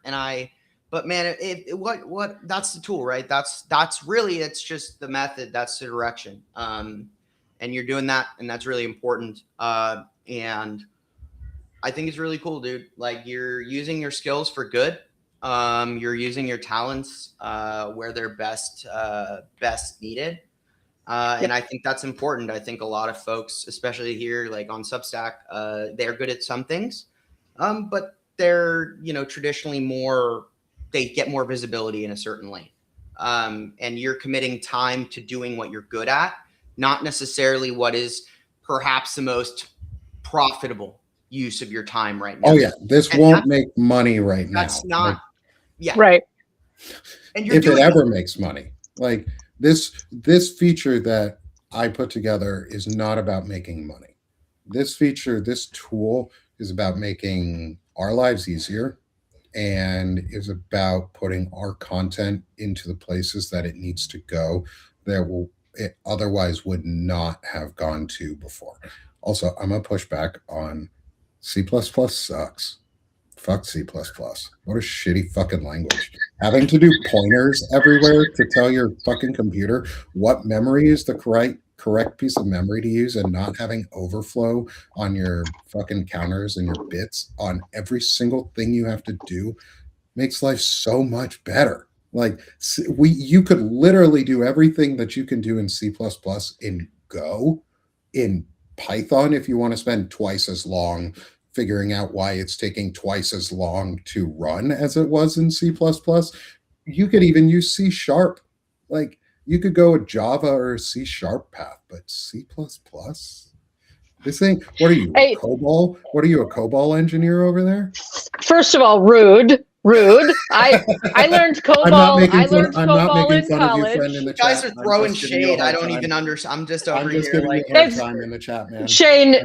but man, what that's the tool, right? That's really, it's just the method. That's the direction. And you're doing that, and that's really important. And I think it's really cool, dude. Like, you're using your skills for good. You're using your talents where they're best needed. And I think that's important. I think a lot of folks, especially here, like on Substack, they're good at some things. but they're, traditionally they get more visibility in a certain lane. And you're committing time to doing what you're good at, not necessarily what is perhaps the most profitable use of your time right now. Oh yeah, this won't make money right now. That's not, right. And you're if it ever makes money, like this feature that I put together is not about making money. This tool is about making our lives easier, and is about putting our content into the places that it needs to go that it otherwise would not have gone to before. Also, I'm gonna push back on C++ sucks. Fuck C++. What a shitty fucking language. Having to do pointers everywhere to tell your fucking computer what memory is the correct piece of memory to use, and not having overflow on your fucking counters and your bits on every single thing you have to do makes life so much better. Like you could literally do everything that you can do in C++ in Go, in Python, if you want to spend twice as long figuring out why it's taking twice as long to run as it was in C++. You could even use C#. Like you could go a Java or a C# path, but C++? This thing, what are you, a COBOL? What are you, a COBOL engineer over there? First of all, rude. I learned COBOL. I'm not making in fun college. of you, friend, in the You guys chat. are throwing shade. I don't even understand. I'm just over here. Giving you a hard time in the chat, man. Shane,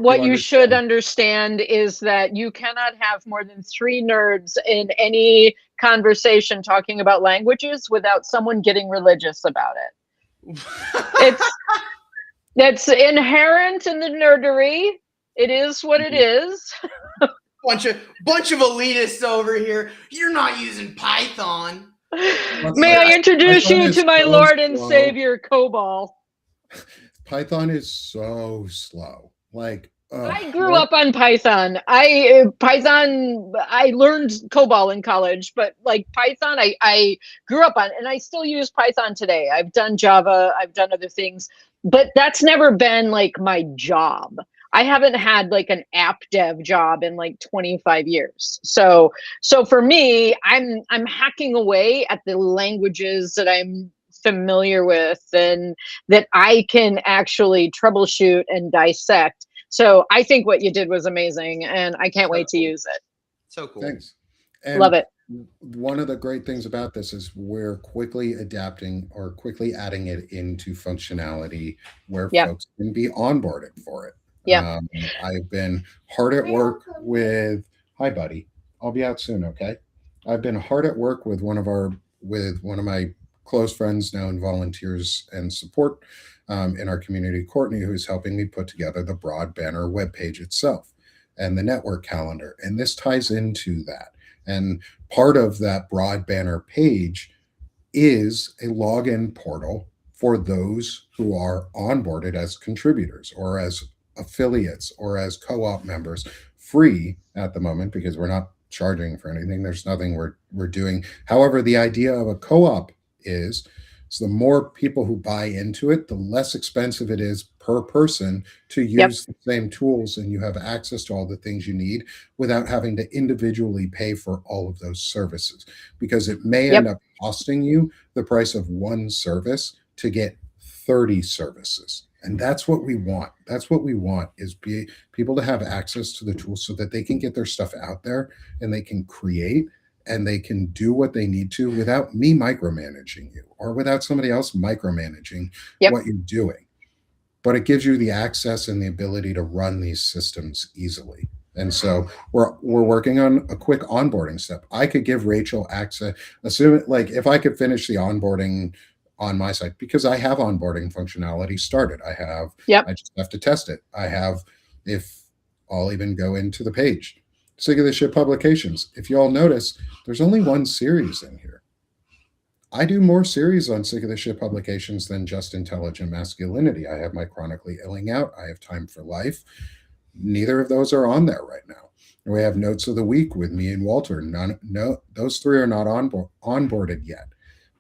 what you should understand is that you cannot have more than 3 nerds in any conversation talking about languages without someone getting religious about it. That's inherent in the nerdery. It is what it is. Bunch of elitists over here. You're not using Python. May I introduce you to my Lord and Savior, COBOL? Python is so slow. Like I grew up on Python. I learned COBOL in college, but like Python, I grew up on, and I still use Python today. I've done Java, I've done other things, but that's never been like my job. I haven't had like an app dev job in like 25 years. So for me, I'm hacking away at the languages that I'm familiar with and that I can actually troubleshoot and dissect. So I think what you did was amazing, and I can't wait to use it. So cool. Thanks. And love it. One of the great things about this is we're quickly adapting or quickly adding it into functionality where folks can be onboarded for it. Yeah. I've been hard at work with, hi buddy, I'll be out soon. Okay. I've been hard at work with one of my close friends now and volunteers and support in our community, Courtney, who's helping me put together the broad banner webpage itself and the network calendar. And this ties into that. And part of that broad banner page is a login portal for those who are onboarded as contributors or as affiliates or as co-op members, free at the moment because we're not charging for anything. There's nothing we're doing. However, the idea of a co-op is so the more people who buy into it, the less expensive it is per person to use the same tools, and you have access to all the things you need without having to individually pay for all of those services, because it may end up costing you the price of one service to get 30 services. And that's what we want. That's what we want, is people to have access to the tools so that they can get their stuff out there and they can create and they can do what they need to without me micromanaging you or without somebody else micromanaging what you're doing. But it gives you the access and the ability to run these systems easily. And so we're working on a quick onboarding step. I could give Rachel access, assuming like if I could finish the onboarding on my side, because I have onboarding functionality started. I just have to test it. If I'll even go into the page, Sick of the Shit Publications. If you all notice, there's only one series in here. I do more series on Sick of the Shit Publications than just Intelligent Masculinity. I have my Chronically Illing out. I have Time for Life. Neither of those are on there right now. And we have Notes of the Week with me and Walter. Those 3 are not onboarded yet.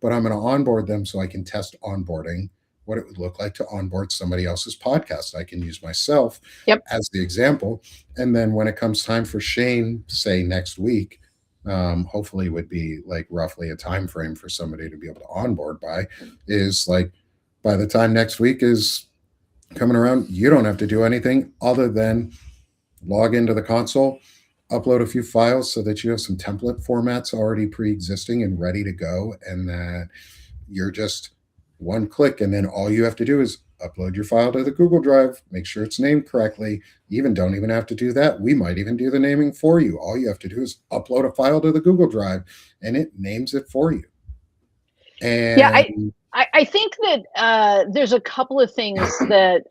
But I'm going to onboard them so I can test onboarding what it would look like to onboard somebody else's podcast. I can use myself Yep. as the example. And then when it comes time for Shane, say next week, hopefully would be like roughly a time frame for somebody to be able to onboard by, is like by the time next week is coming around, you don't have to do anything other than log into the console, upload a few files so that you have some template formats already pre-existing and ready to go, and that you're just one click, and then all you have to do is upload your file to the Google Drive, make sure it's named correctly. You even don't even have to do that. We might even do the naming for you. All you have to do is upload a file to the Google Drive and it names it for you. And yeah, I think that there's a couple of things that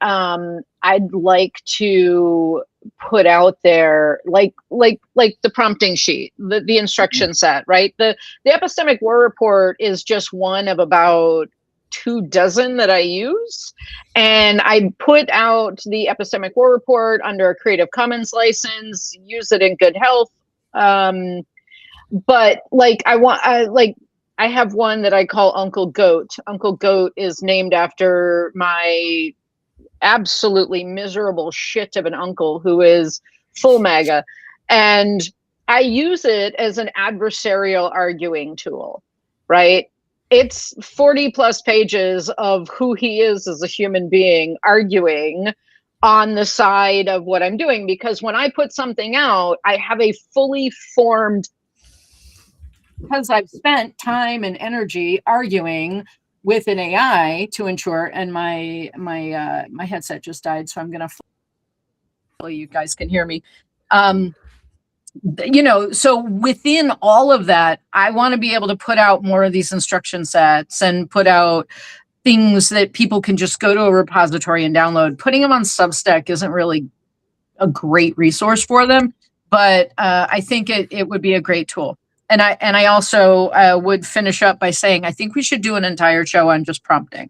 I'd like to put out there, like the prompting sheet, the instruction set, right? The epistemic war report is just one of about 24 that I use, and I put out the epistemic war report under a Creative Commons license. Use it in good health, but like I have one that I call Uncle Goat. Uncle Goat is named after my absolutely miserable shit of an uncle who is full MAGA. And I use it as an adversarial arguing tool, right? It's 40 plus pages of who he is as a human being arguing on the side of what I'm doing. Because when I put something out, I have a fully formed, because I've spent time and energy arguing with an AI to ensure, and my headset just died, so I'm gonna, hopefully you guys can hear me. So within all of that, I want to be able to put out more of these instruction sets and put out things that people can just go to a repository and download. Putting them on Substack isn't really a great resource for them, but I think it would be a great tool. And I also would finish up by saying, I think we should do an entire show on just prompting,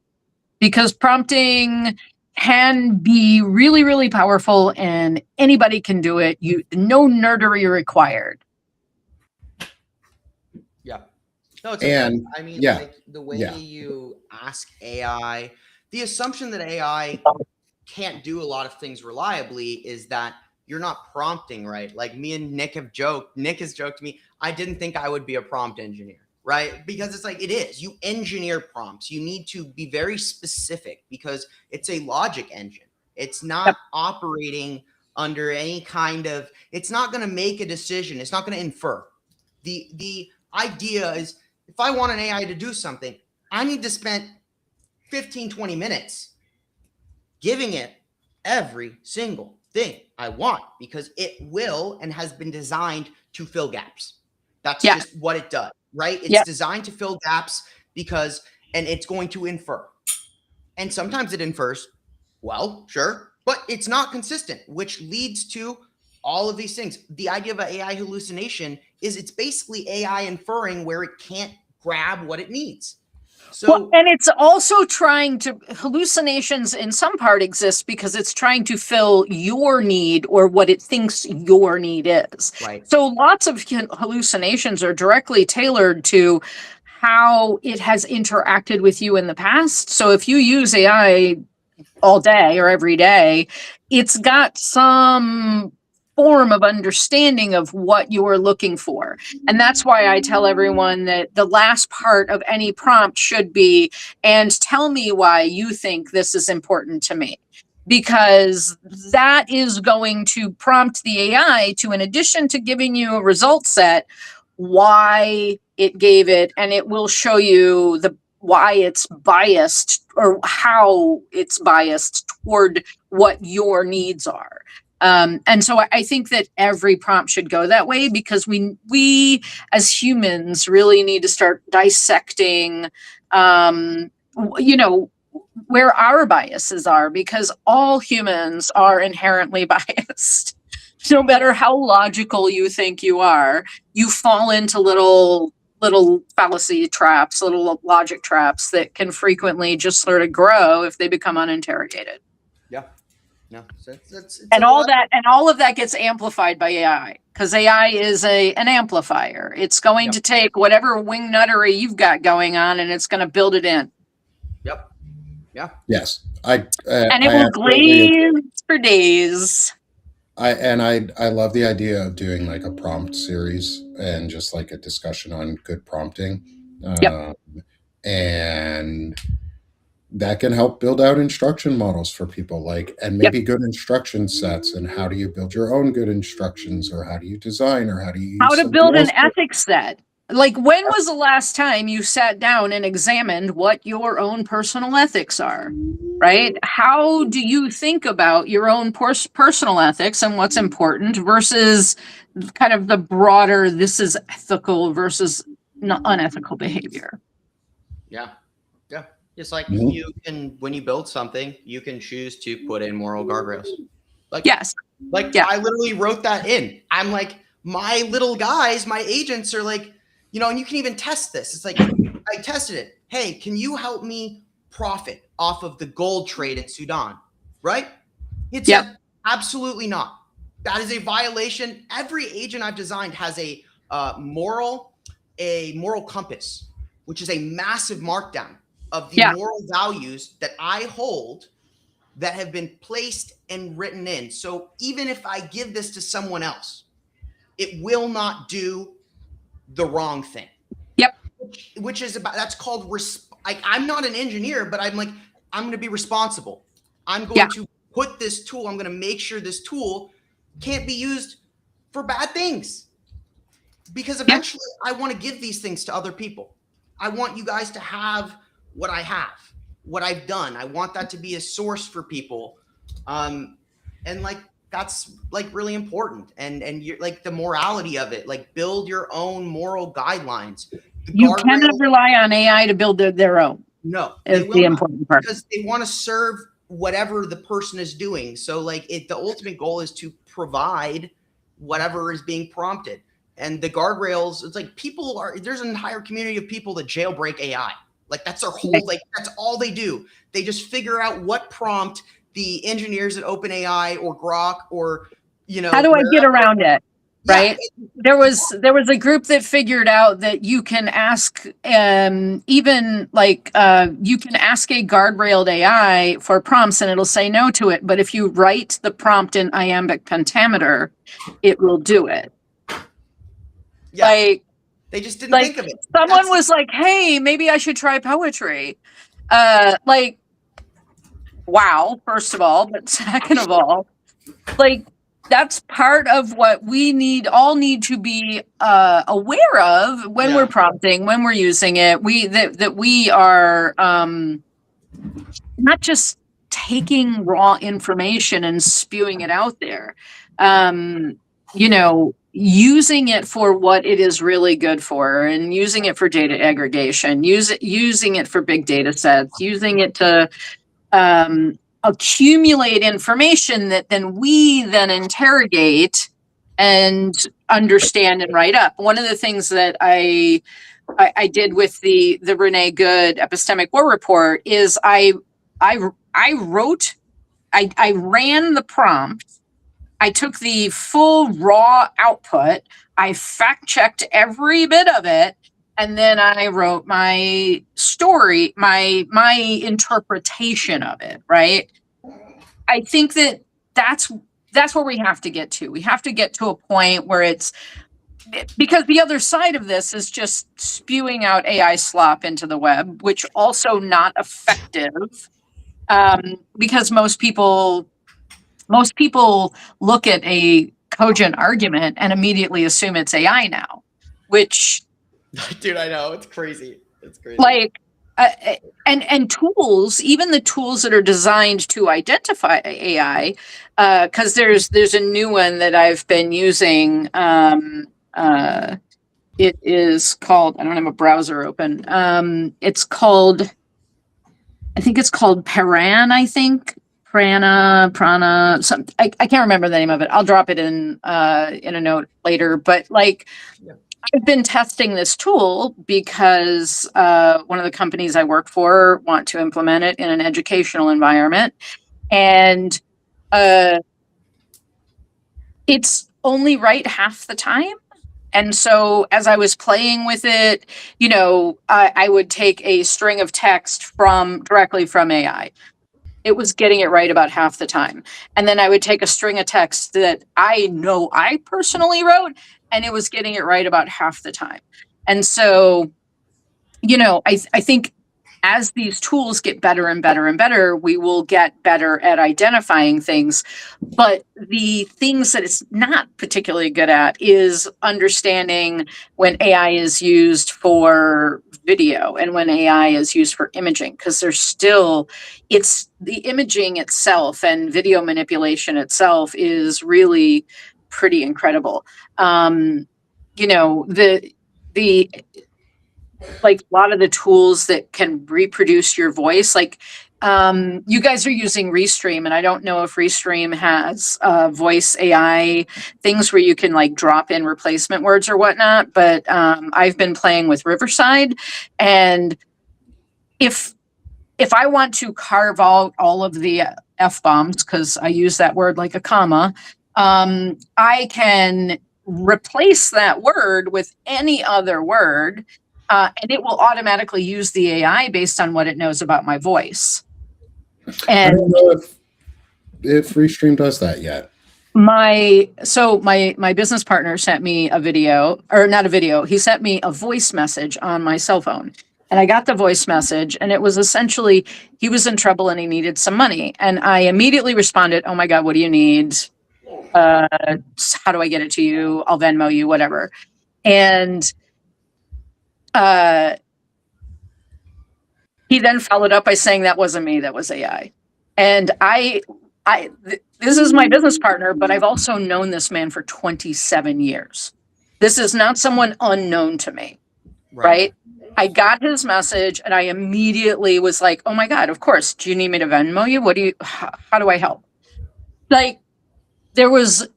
because prompting can be really, really powerful and anybody can do it. No nerdery required. Yeah. No, it's and okay. I mean, yeah, like the way yeah. you ask AI, the assumption that AI can't do a lot of things reliably is that you're not prompting right. Like me and Nick have joked. Nick has joked to me, I didn't think I would be a prompt engineer, right? Because it's like, it is. You engineer prompts. You need to be very specific because it's a logic engine. It's not operating under any kind of, it's not going to make a decision. It's not going to infer. The idea is, if I want an AI to do something, I need to spend 15, 20 minutes giving it every single thing I want, because it will and has been designed to fill gaps. That's just what it does, right? It's designed to fill gaps and it's going to infer. And sometimes it infers well, sure, but it's not consistent, which leads to all of these things. The idea of an AI hallucination is it's basically AI inferring where it can't grab what it needs. So, and it's also trying to, hallucinations in some part exist because it's trying to fill your need or what it thinks your need is. Right. So lots of hallucinations are directly tailored to how it has interacted with you in the past. So if you use AI all day or every day, it's got some form of understanding of what you're looking for. And that's why I tell everyone that the last part of any prompt should be, and tell me why you think this is important to me. Because that is going to prompt the AI to, in addition to giving you a result set, why it gave it, and it will show you why it's biased or how it's biased toward what your needs are. And so I think that every prompt should go that way, because we as humans really need to start dissecting, where our biases are, because all humans are inherently biased. No matter how logical you think you are, you fall into little fallacy traps, little logic traps that can frequently just sort of grow if they become uninterrogated. Yeah. No, it's all of that gets amplified by AI, because AI is an amplifier. It's going to take whatever wingnuttery you've got going on and it's going to build it in. Yep. Yeah. Yes, And it I will absolutely agree. glaze for days. I love the idea of doing like a prompt series and just like a discussion on good prompting, Yep. and that can help build out instruction models for people, like, and Yep. maybe good instruction sets, and how do you build your own good instructions, or how do you design, or how do you How use to somebody build an else? ethics set. Like, when was the last time you sat down and examined what your own personal ethics are, right? How do you think about your own personal ethics and what's important versus kind of the broader, this is ethical versus unethical behavior? Yeah. Yeah. It's like Mhm. you can, when you build something, you can choose to put in moral guardrails. Like, Yes. Yeah. I literally wrote that in. I'm like, my little guys, my agents are like, and you can even test this. It's like, I tested it. Hey, can you help me profit off of the gold trade in Sudan? Right? It Yep. said, absolutely not. That is a violation. Every agent I've designed has a moral compass, which is a massive markdown of the moral values that I hold that have been placed and written in. So even if I give this to someone else, it will not do the wrong thing. Yep. Which is about, that's called, I'm not an engineer, but I'm like, I'm going to be responsible. I'm going to put this tool, I'm going to make sure this tool can't be used for bad things. Because eventually I want to give these things to other people. I want you guys to have what I have, what I've done. I want that to be a source for people. And like, that's like really important. And you're like, the morality of it, like, build your own moral guidelines. You cannot rely on AI to build their own. No, is the important part. Because they want to serve whatever the person is doing. So like, the ultimate goal is to provide whatever is being prompted. And the guardrails, it's like, there's an entire community of people that jailbreak AI. Like, that's their whole, like, that's all they do. They just figure out what prompt the engineers at OpenAI or Grok or, how do I get around it? Right. There was a group that figured out that you can ask, even like, you can ask a guardrailed AI for prompts and it'll say no to it. But if you write the prompt in iambic pentameter, it will do it. Yeah. Like, they just didn't think of it. Someone was like, hey, maybe I should try poetry. Like, wow, first of all, but second of all, like, that's part of what we all need to be aware of when we're prompting, when we're using it. That we are not just taking raw information and spewing it out there. Using it for what it is really good for, and using it for data aggregation, using it for big data sets, using it to accumulate information that we then interrogate and understand and write up. One of the things that I did with the Renee Good Epistemic War Report is I ran the prompt. I took the full raw output. I fact checked every bit of it. And then I wrote my story, my interpretation of it, right? I think that's where we have to get to. We have to get to a point where because the other side of this is just spewing out AI slop into the web, which also not effective, because most people look at a cogent argument and immediately assume it's AI now, which, dude, I know, it's crazy. It's crazy. Like, and tools, even the tools that are designed to identify AI, because there's a new one that I've been using. It is called, I don't have a browser open. It's called, I think it's called Prana, something. I can't remember the name of it. I'll drop it in a note later. But like, I've been testing this tool because one of the companies I work for want to implement it in an educational environment, and it's only right half the time. And so as I was playing with it, you know, I would take a string of text directly from AI. It was getting it right about half the time. And then I would take a string of text that I know I personally wrote, and it was getting it right about half the time. And so, you know, I think as these tools get better and better and better, we will get better at identifying things. But the things that it's not particularly good at is understanding when AI is used for video and when AI is used for imaging, because it's the imaging itself and video manipulation itself is really pretty incredible. You know, the like a lot of the tools that can reproduce your voice, like you guys are using Restream, and I don't know if Restream has voice AI things where you can like drop in replacement words or whatnot, but I've been playing with Riverside, and if I want to carve out all of the F-bombs, because I use that word like a comma, I can replace that word with any other word, and it will automatically use the AI based on what it knows about my voice. I And don't know if Restream does that yet. my business partner sent me a video, or not a video, he sent me a voice message on my cell phone. And I got the voice message, and it was essentially, he was in trouble and he needed some money. And I immediately responded, "Oh my God, what do you need? How do I get it to you? I'll Venmo you, whatever." And he then followed up by saying that wasn't me, that was AI. And this is my business partner, but I've also known this man for 27 years. This is not someone unknown to me, right? I got his message and I immediately was like, "Oh my God, of course. Do you need me to Venmo you? How do I help?" Like, it was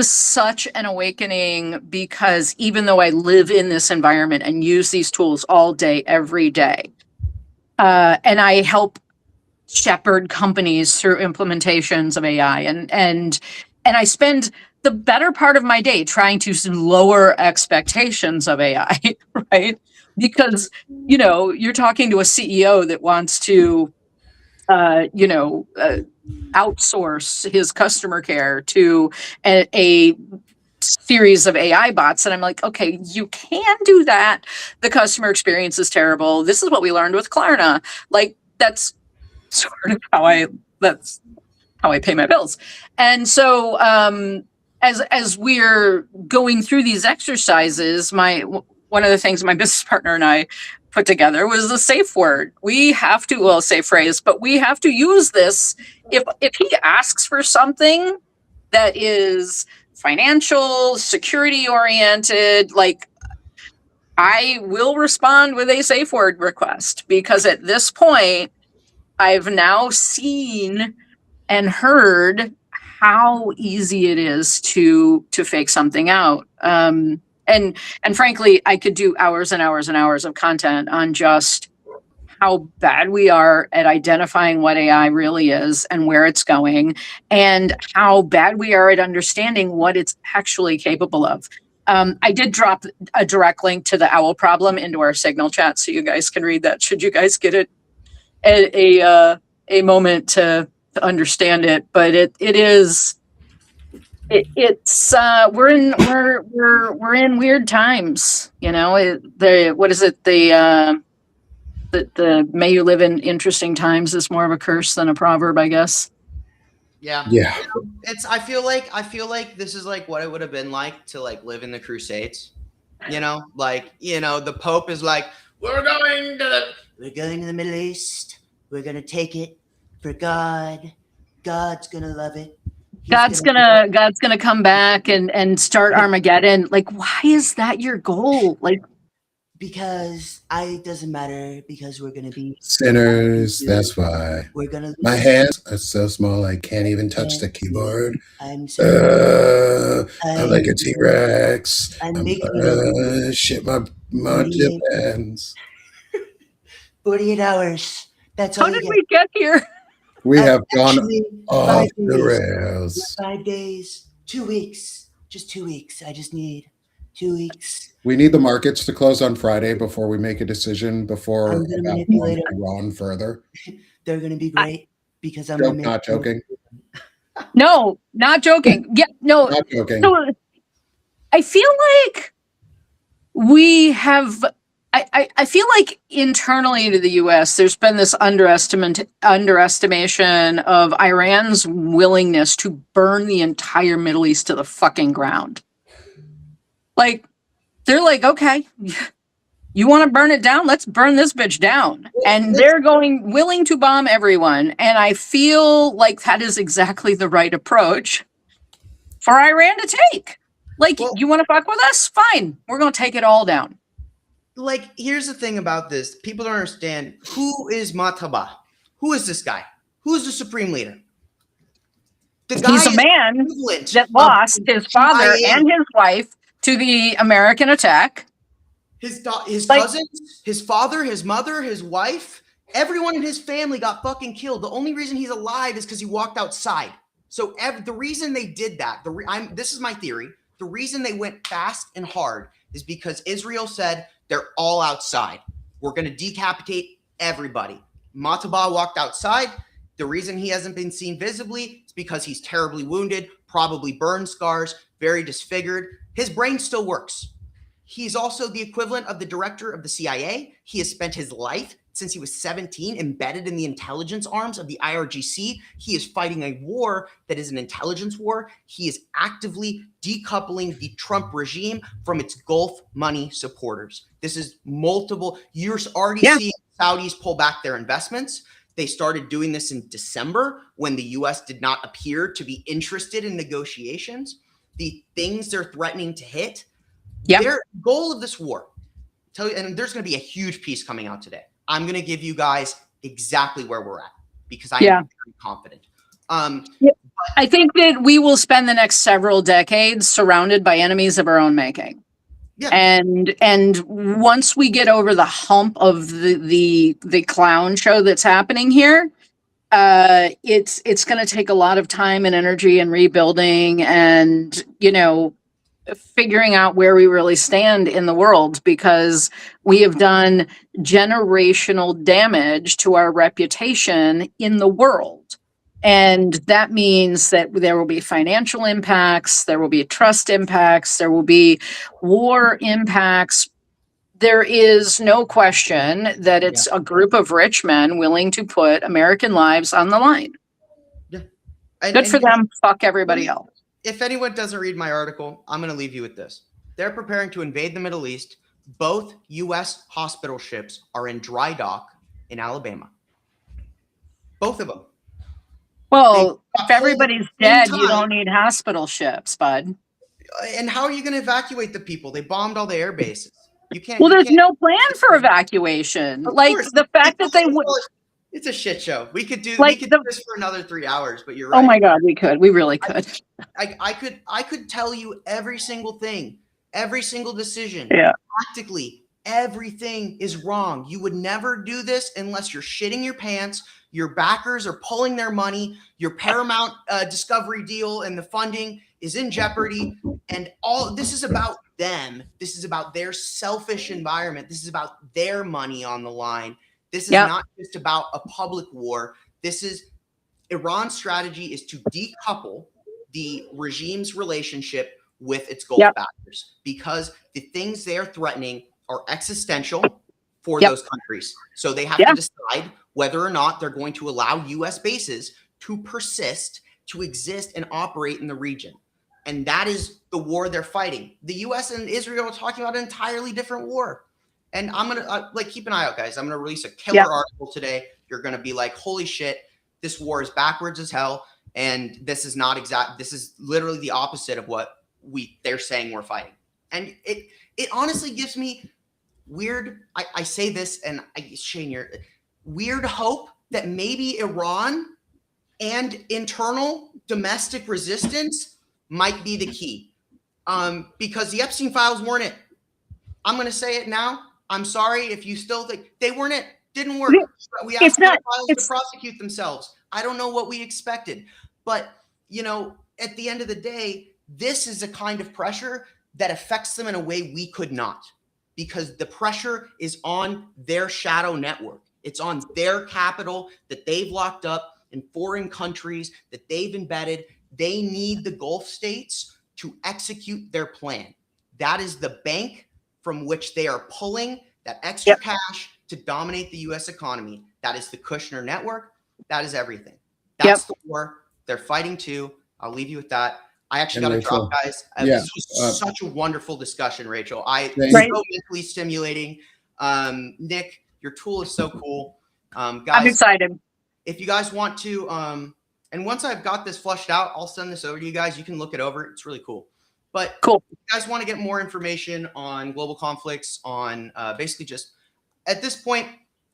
such an awakening, because even though I live in this environment and use these tools all day, every day, and I help shepherd companies through implementations of AI, and I spend the better part of my day trying to lower expectations of AI, right? Because, you know, you're talking to a CEO that wants to, outsource his customer care to a series of AI bots. And I'm like, okay, you can do that. The customer experience is terrible. This is what we learned with Klarna. Like, that's sort of how I pay my bills. And so, as we're going through these exercises, one of the things my business partner and I put together was the safe word. We have to, well, safe phrase, but we have to use this. If he asks for something that is financial, security oriented, like, I will respond with a safe word request, because at this point, I've now seen and heard how easy it is to fake something out. And frankly, I could do hours and hours and hours of content on just how bad we are at identifying what AI really is and where it's going, and how bad we are at understanding what it's actually capable of. I did drop a direct link to the owl problem into our Signal chat, so you guys can read that should you guys get it at a moment to understand it. But we're in weird times, you know. The may you live in interesting times is more of a curse than a proverb, I guess. Yeah. Yeah. I feel like this is like what it would have been like to like live in the Crusades. You know, like, you know, the Pope is like, we're going to the Middle East. We're gonna take it for God. God's gonna love it. God's gonna come back and start Armageddon. Like, why is that your goal? Like, because it doesn't matter, because we're gonna be Sinners, that's why. We're gonna. My hands are so small I can't even touch the keyboard. I'm so. I'm like a T-Rex. I'm making shit my tip hands. 48 hours. That's all. How did we get here? We have gone off the days, rails. 5 days, 2 weeks, just 2 weeks. I just need 2 weeks. We need the markets to close on Friday before we make a decision before I'm gonna about manipulate it. Iran further. They're gonna be great because I'm Joke, not joking. No, not joking. Yeah, no. Not joking. So I feel like we have. I feel like internally to the U.S., there's been this underestimation of Iran's willingness to burn the entire Middle East to the fucking ground. Like, they're like, okay, you want to burn it down? Let's burn this bitch down. And they're willing to bomb everyone. And I feel like that is exactly the right approach for Iran to take. Like, you want to fuck with us? Fine. We're going to take it all down. Like, here's the thing about this. People don't understand. Who is Mataba? Who is this guy? Who is the supreme leader? He's a man that lost his father and his wife to the American attack. His cousins, his father, his mother, his wife, everyone in his family got fucking killed. The only reason he's alive is because he walked outside. So the reason they did that, this is my theory. The reason they went fast and hard is because Israel said they're all outside. We're going to decapitate everybody. Mataba walked outside. The reason he hasn't been seen visibly is because he's terribly wounded, probably burn scars, very disfigured. His brain still works. He's also the equivalent of the director of the CIA. He has spent his life since he was 17 embedded in the intelligence arms of the IRGC. He is fighting a war that is an intelligence war. He is actively decoupling the Trump regime from its Gulf money supporters. This is multiple. You're already seeing Saudis pull back their investments. They started doing this in December when the U.S. did not appear to be interested in negotiations. The things they're threatening to hit. Their goal of this war, and there's going to be a huge piece coming out today. I'm going to give you guys exactly where we're at because I am very confident. I think that we will spend the next several decades surrounded by enemies of our own making. Yeah. And once we get over the hump of the clown show that's happening here, it's going to take a lot of time and energy and rebuilding and, figuring out where we really stand in the world, because we have done generational damage to our reputation in the world. And that means that there will be financial impacts, there will be trust impacts, there will be war impacts. There is no question that it's a group of rich men willing to put American lives on the line. Yeah. Good for them. Fuck everybody else. If anyone doesn't read my article, I'm going to leave you with this. They're preparing to invade the Middle East. Both U.S. hospital ships are in dry dock in Alabama. Both of them. Well, if everybody's dead, you don't need hospital ships, bud. And how are you going to evacuate the people? They bombed all the air bases. You can't. Well, there's no plan for evacuation. Like the fact that they would. It's a shit show. We could do this for another 3 hours, but you're right. Oh my God, we could. We really could. I could tell you every single thing, every single decision. Yeah. Practically everything is wrong. You would never do this unless you're shitting your pants. Your backers are pulling their money. Your Paramount Discovery deal and the funding is in jeopardy. And all this is about them. This is about their selfish environment. This is about their money on the line. This is not just about a public war. This is Iran's strategy is to decouple the regime's relationship with its Gulf backers, because the things they're threatening are existential for those countries. So they have to decide whether or not they're going to allow U.S. bases to persist, to exist and operate in the region. And that is the war they're fighting. The U.S. and Israel are talking about an entirely different war. And I'm going to keep an eye out, guys. I'm going to release a killer article today. You're going to be like, holy shit, this war is backwards as hell. And this is not this is literally the opposite of what they're saying we're fighting. And it honestly gives me weird, I say this and Shane, you're weird hope that maybe Iran and internal domestic resistance might be the key. Because the Epstein files weren't it. I'm going to say it now. I'm sorry if you still think they weren't it. Didn't work. We asked the files to prosecute themselves. I don't know what we expected. But, at the end of the day, This is a kind of pressure that affects them in a way we could not, because the pressure is on their shadow network. It's on their capital that they've locked up in foreign countries that they've embedded. They need the Gulf states to execute their plan. That is the bank from which they are pulling that extra cash to dominate the US economy. That is the Kushner network. That is everything. That's the war they're fighting to. I'll leave you with that. I actually got to drop, guys. This was such a wonderful discussion, Rachel. So mentally stimulating. Nick, your tool is so cool. Guys, I'm excited. If you guys want to, and once I've got this flushed out, I'll send this over to you guys. You can look it over. It's really cool. But if you guys want to get more information on global conflicts, on basically just at this point,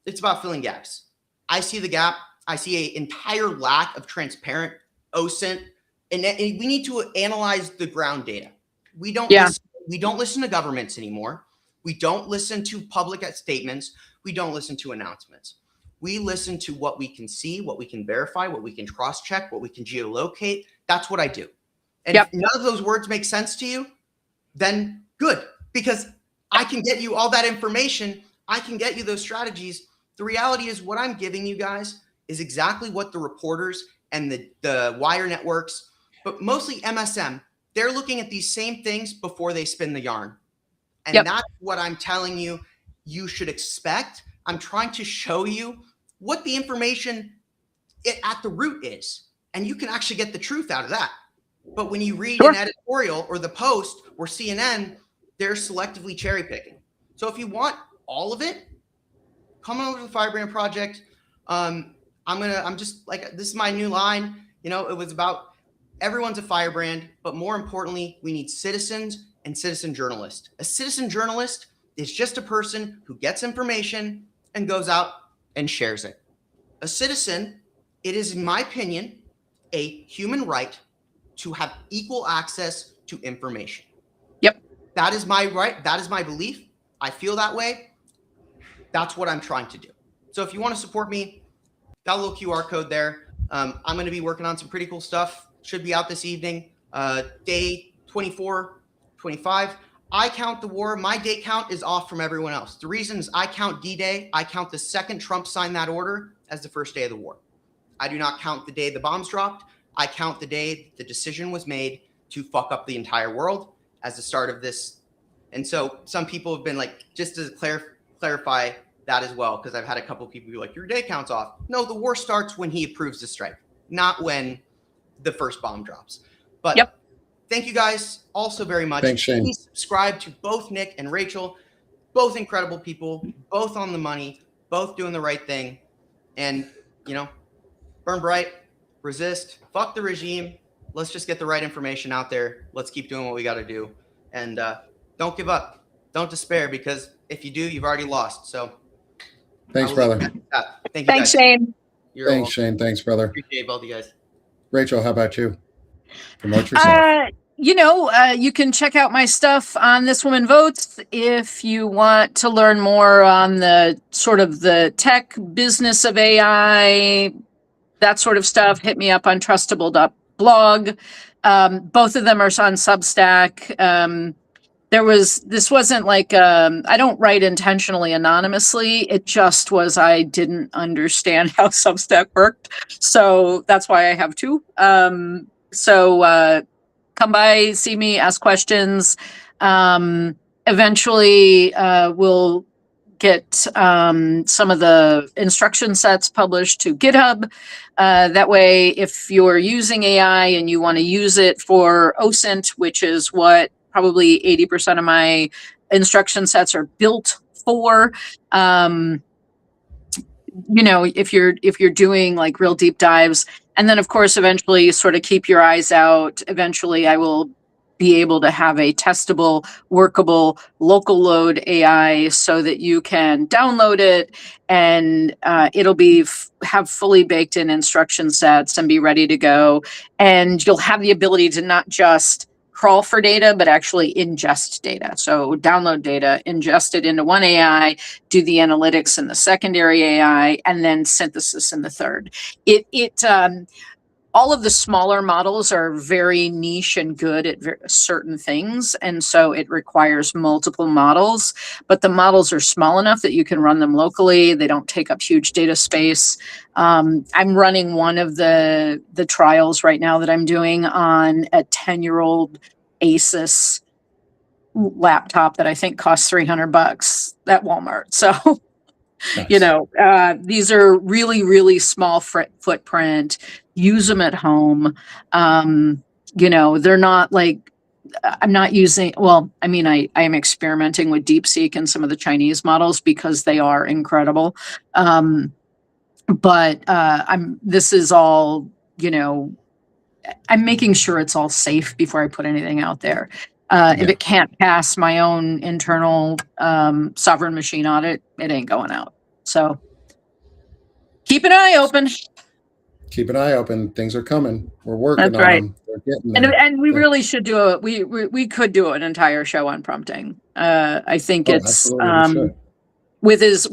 it's about filling gaps. I see the gap. I see an entire lack of transparent OSINT. And we need to analyze the ground data. We don't listen to governments anymore. We don't listen to public statements. We don't listen to announcements. We listen to what we can see, what we can verify, what we can cross-check, what we can geolocate. That's what I do. And if none of those words make sense to you, then good, because I can get you all that information. I can get you those strategies. The reality is what I'm giving you guys is exactly what the reporters and the wire networks, but mostly MSM, they're looking at these same things before they spin the yarn. And that's what I'm telling you, you should expect. I'm trying to show you what the information at the root is. And you can actually get the truth out of that. But when you read an editorial or the Post or CNN, they're selectively cherry picking. So if you want all of it, come over to the Firebrand Project. I'm just like, this is my new line. You know, it was about everyone's a firebrand, but more importantly, we need citizens and citizen journalists. A citizen journalist is just a person who gets information and goes out and shares it. A citizen, it is, in my opinion, a human right to have equal access to information. That is my right. That is my belief. I feel that way. That's what I'm trying to do. So if you want to support me, got a little QR code there. I'm going to be working on some pretty cool stuff. Should be out this evening. Day 24, 25. I count the war. My day count is off from everyone else. The reason is I count D-Day. I count the second Trump signed that order as the first day of the war. I do not count the day the bombs dropped. I count the day the decision was made to fuck up the entire world as the start of this. And so some people have been like, just to clarify that as well, because I've had a couple of people be like, your day count's off. No, the war starts when he approves the strike, not when the first bomb drops. But thank you guys also very much. Thanks, Shane. Please subscribe to both Nick and Rachel, both incredible people, both on the money, both doing the right thing. And, you know, burn bright, resist, fuck the regime. Let's just get the right information out there. Let's keep doing what we got to do. And don't give up. Don't despair, because if you do, you've already lost. So thanks, brother. Thank you. Thanks, guys. Shane. Welcome. Shane. Thanks, brother. Appreciate both of you guys. Rachel, how about you? Promote yourself. You can check out my stuff on This Woman Votes if you want to learn more on the sort of the tech business of AI, that sort of stuff. Hit me up on trustable.blog. Both of them are on Substack. This wasn't like, I don't write intentionally anonymously. It just was, I didn't understand how Substack worked. So that's why I have two. So come by, see me, ask questions. Eventually, we'll get some of the instruction sets published to GitHub. That way, if you're using AI and you want to use it for OSINT, which is what probably 80% of my instruction sets are built for, if you're doing like real deep dives. And then, of course, eventually sort of keep your eyes out. Eventually, I will be able to have a testable, workable, local load AI so that you can download it and it'll be have fully baked in instruction sets and be ready to go. And you'll have the ability to not just crawl for data, but actually ingest data. So download data, ingest it into one AI, do the analytics in the secondary AI, and then synthesis in the third. all of the smaller models are very niche and good at certain things. And so it requires multiple models, but the models are small enough that you can run them locally. They don't take up huge data space. I'm running one of the trials right now that I'm doing on a 10-year-old Asus laptop that I think costs $300 at Walmart. So, Nice. you know, these are really, really small footprint. Use them at home. You know, they're not like, I'm not using, well, I mean, I am experimenting with DeepSeek and some of the Chinese models because they are incredible. But this is all, you know, I'm making sure it's all safe before I put anything out there. If it can't pass my own internal sovereign machine audit, it ain't going out. So keep an eye open. Keep an eye open. Things are coming. We're working That's on right. them. They're getting there. And we really should do we could do an entire show on prompting. I think it's with as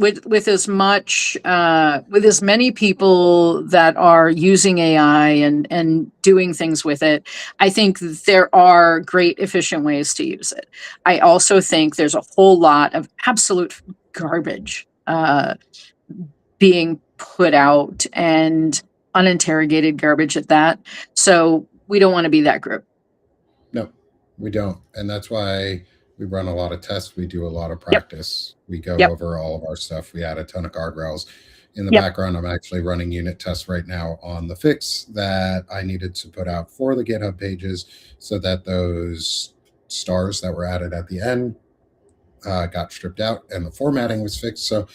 many people that are using AI and doing things with it, I think there are great efficient ways to use it. I also think there's a whole lot of absolute garbage being put out, and uninterrogated garbage at that. So we don't want to be that group. No, we don't. And that's why we run a lot of tests. We do a lot of practice. We go over all of our stuff. We add a ton of guardrails. In the background, I'm actually running unit tests right now on the fix that I needed to put out for the GitHub pages so that those stars that were added at the end got stripped out and the formatting was fixed. So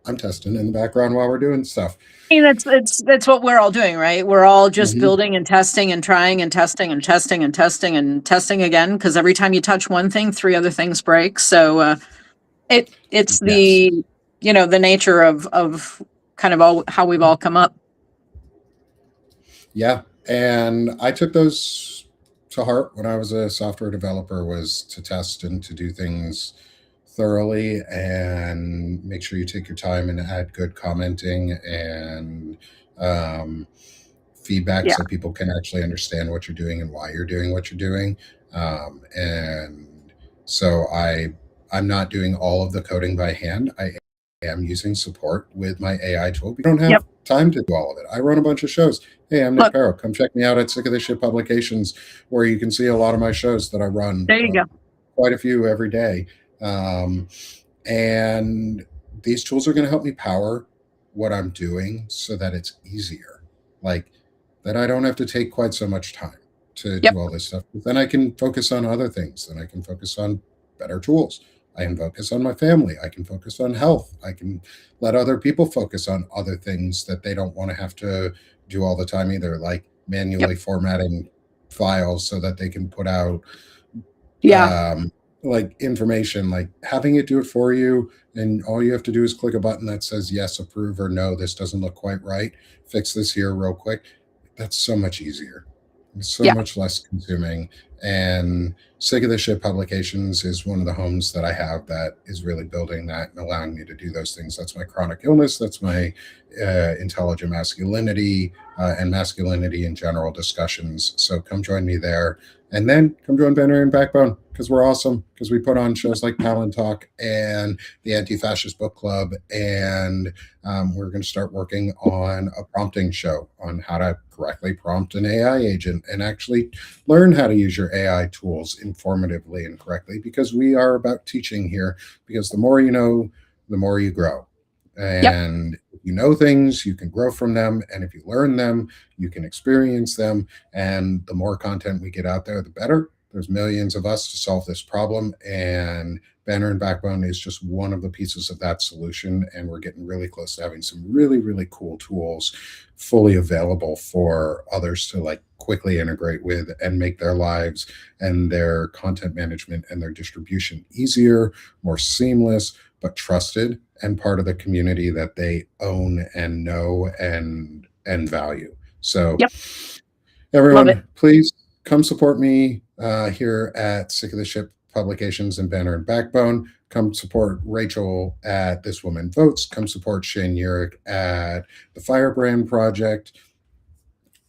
I'm testing in the background while we're doing stuff. I mean, that's what we're all doing, right? We're all just building and testing and trying and testing and testing and testing and testing again, because every time you touch one thing, 3 other things break. So it's the, you know, the nature of kind of all how we've all come up. Yeah. And I took those to heart when I was a software developer, was to test and to do things thoroughly and make sure you take your time and add good commenting and feedback so people can actually understand what you're doing and why you're doing what you're doing. And so I'm not doing all of the coding by hand. I am using support with my AI tool. We don't have time to do all of it. I run a bunch of shows. Hey, I'm Nick Paro. Come check me out at Sick of This Shit Publications, where you can see a lot of my shows that I run. There you go. Quite a few every day. And these tools are going to help me power what I'm doing so that it's easier. Like that I don't have to take quite so much time to do all this stuff. But then I can focus on other things. Then I can focus on better tools. I can focus on my family. I can focus on health. I can let other people focus on other things that they don't want to have to do all the time either, like manually formatting files so that they can put out like information, like having it do it for you. And all you have to do is click a button that says yes, approve, or no, this doesn't look quite right. Fix this here real quick. That's so much easier. It's so much less consuming. And Sick of This Shit Publications is one of the homes that I have that is really building that and allowing me to do those things. That's my chronic illness. That's my intelligent masculinity and masculinity in general discussions. So come join me there. And then come join Banner and Backbone, because we're awesome, because we put on shows like Palantalk and the Anti-Fascist Book Club. And we're going to start working on a prompting show on how to correctly prompt an AI agent and actually learn how to use your AI tools informatively and correctly, because we are about teaching here, because the more you know, the more you grow. And if you know things, you can grow from them. And if you learn them, you can experience them. And the more content we get out there, the better. There's millions of us to solve this problem. And Banner and Backbone is just one of the pieces of that solution. And we're getting really close to having some really, really cool tools fully available for others to like quickly integrate with and make their lives and their content management and their distribution easier, more seamless, but trusted and part of the community that they own and know and value. So everyone, please come support me here at Sick of the Ship Publications and Banner and Backbone. Come support Rachel at This Woman Votes. Come support Shane Yirak at the Firebrand Project.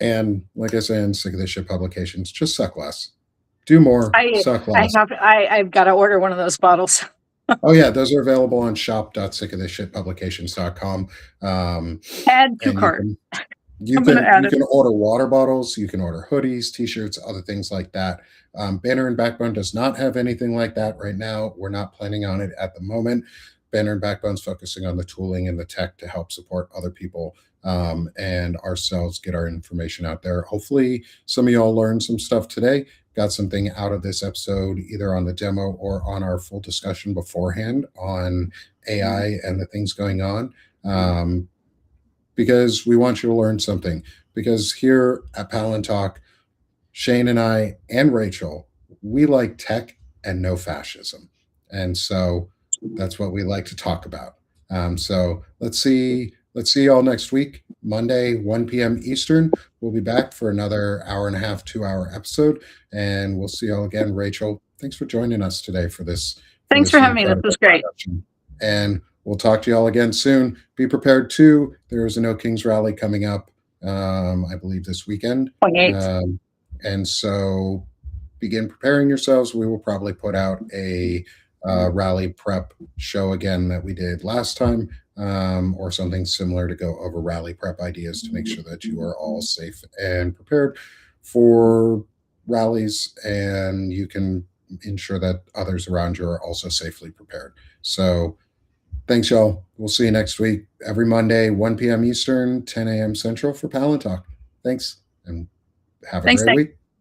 And like I say in Sick of This Shit publications, just suck less. Do more, suck less. I've got to order one of those bottles. Oh yeah, those are available on shop.sickofthisshitpublications.com. Add to And cart. you can order water bottles, you can order hoodies, t-shirts, other things like that. Banner and Backbone does not have anything like that right now. We're not planning on it at the moment. Banner and Backbone's focusing on the tooling and the tech to help support other people and ourselves get our information out there. Hopefully some of y'all learned some stuff today, got something out of this episode, either on the demo or on our full discussion beforehand on AI and the things going on. Because we want you to learn something. Because here at Palantalk, Shane and I and Rachel, we like tech and no fascism. And so that's what we like to talk about. So let's see y'all next week, Monday, 1 p.m. Eastern. We'll be back for another hour and a half, 2-hour episode. And we'll see y'all again. Rachel, thanks for joining us today for this. Thanks for having me. This was great. And we'll talk to y'all again soon. Be prepared too. There's a No Kings rally coming up, I believe this weekend. 28th. And so begin preparing yourselves. We will probably put out a rally prep show again that we did last time, or something similar to go over rally prep ideas to make sure that you are all safe and prepared for rallies, and you can ensure that others around you are also safely prepared. So thanks, y'all. We'll see you next week, every Monday, 1 p.m. Eastern, 10 a.m. Central for Palantalk. Thanks, and have a great week.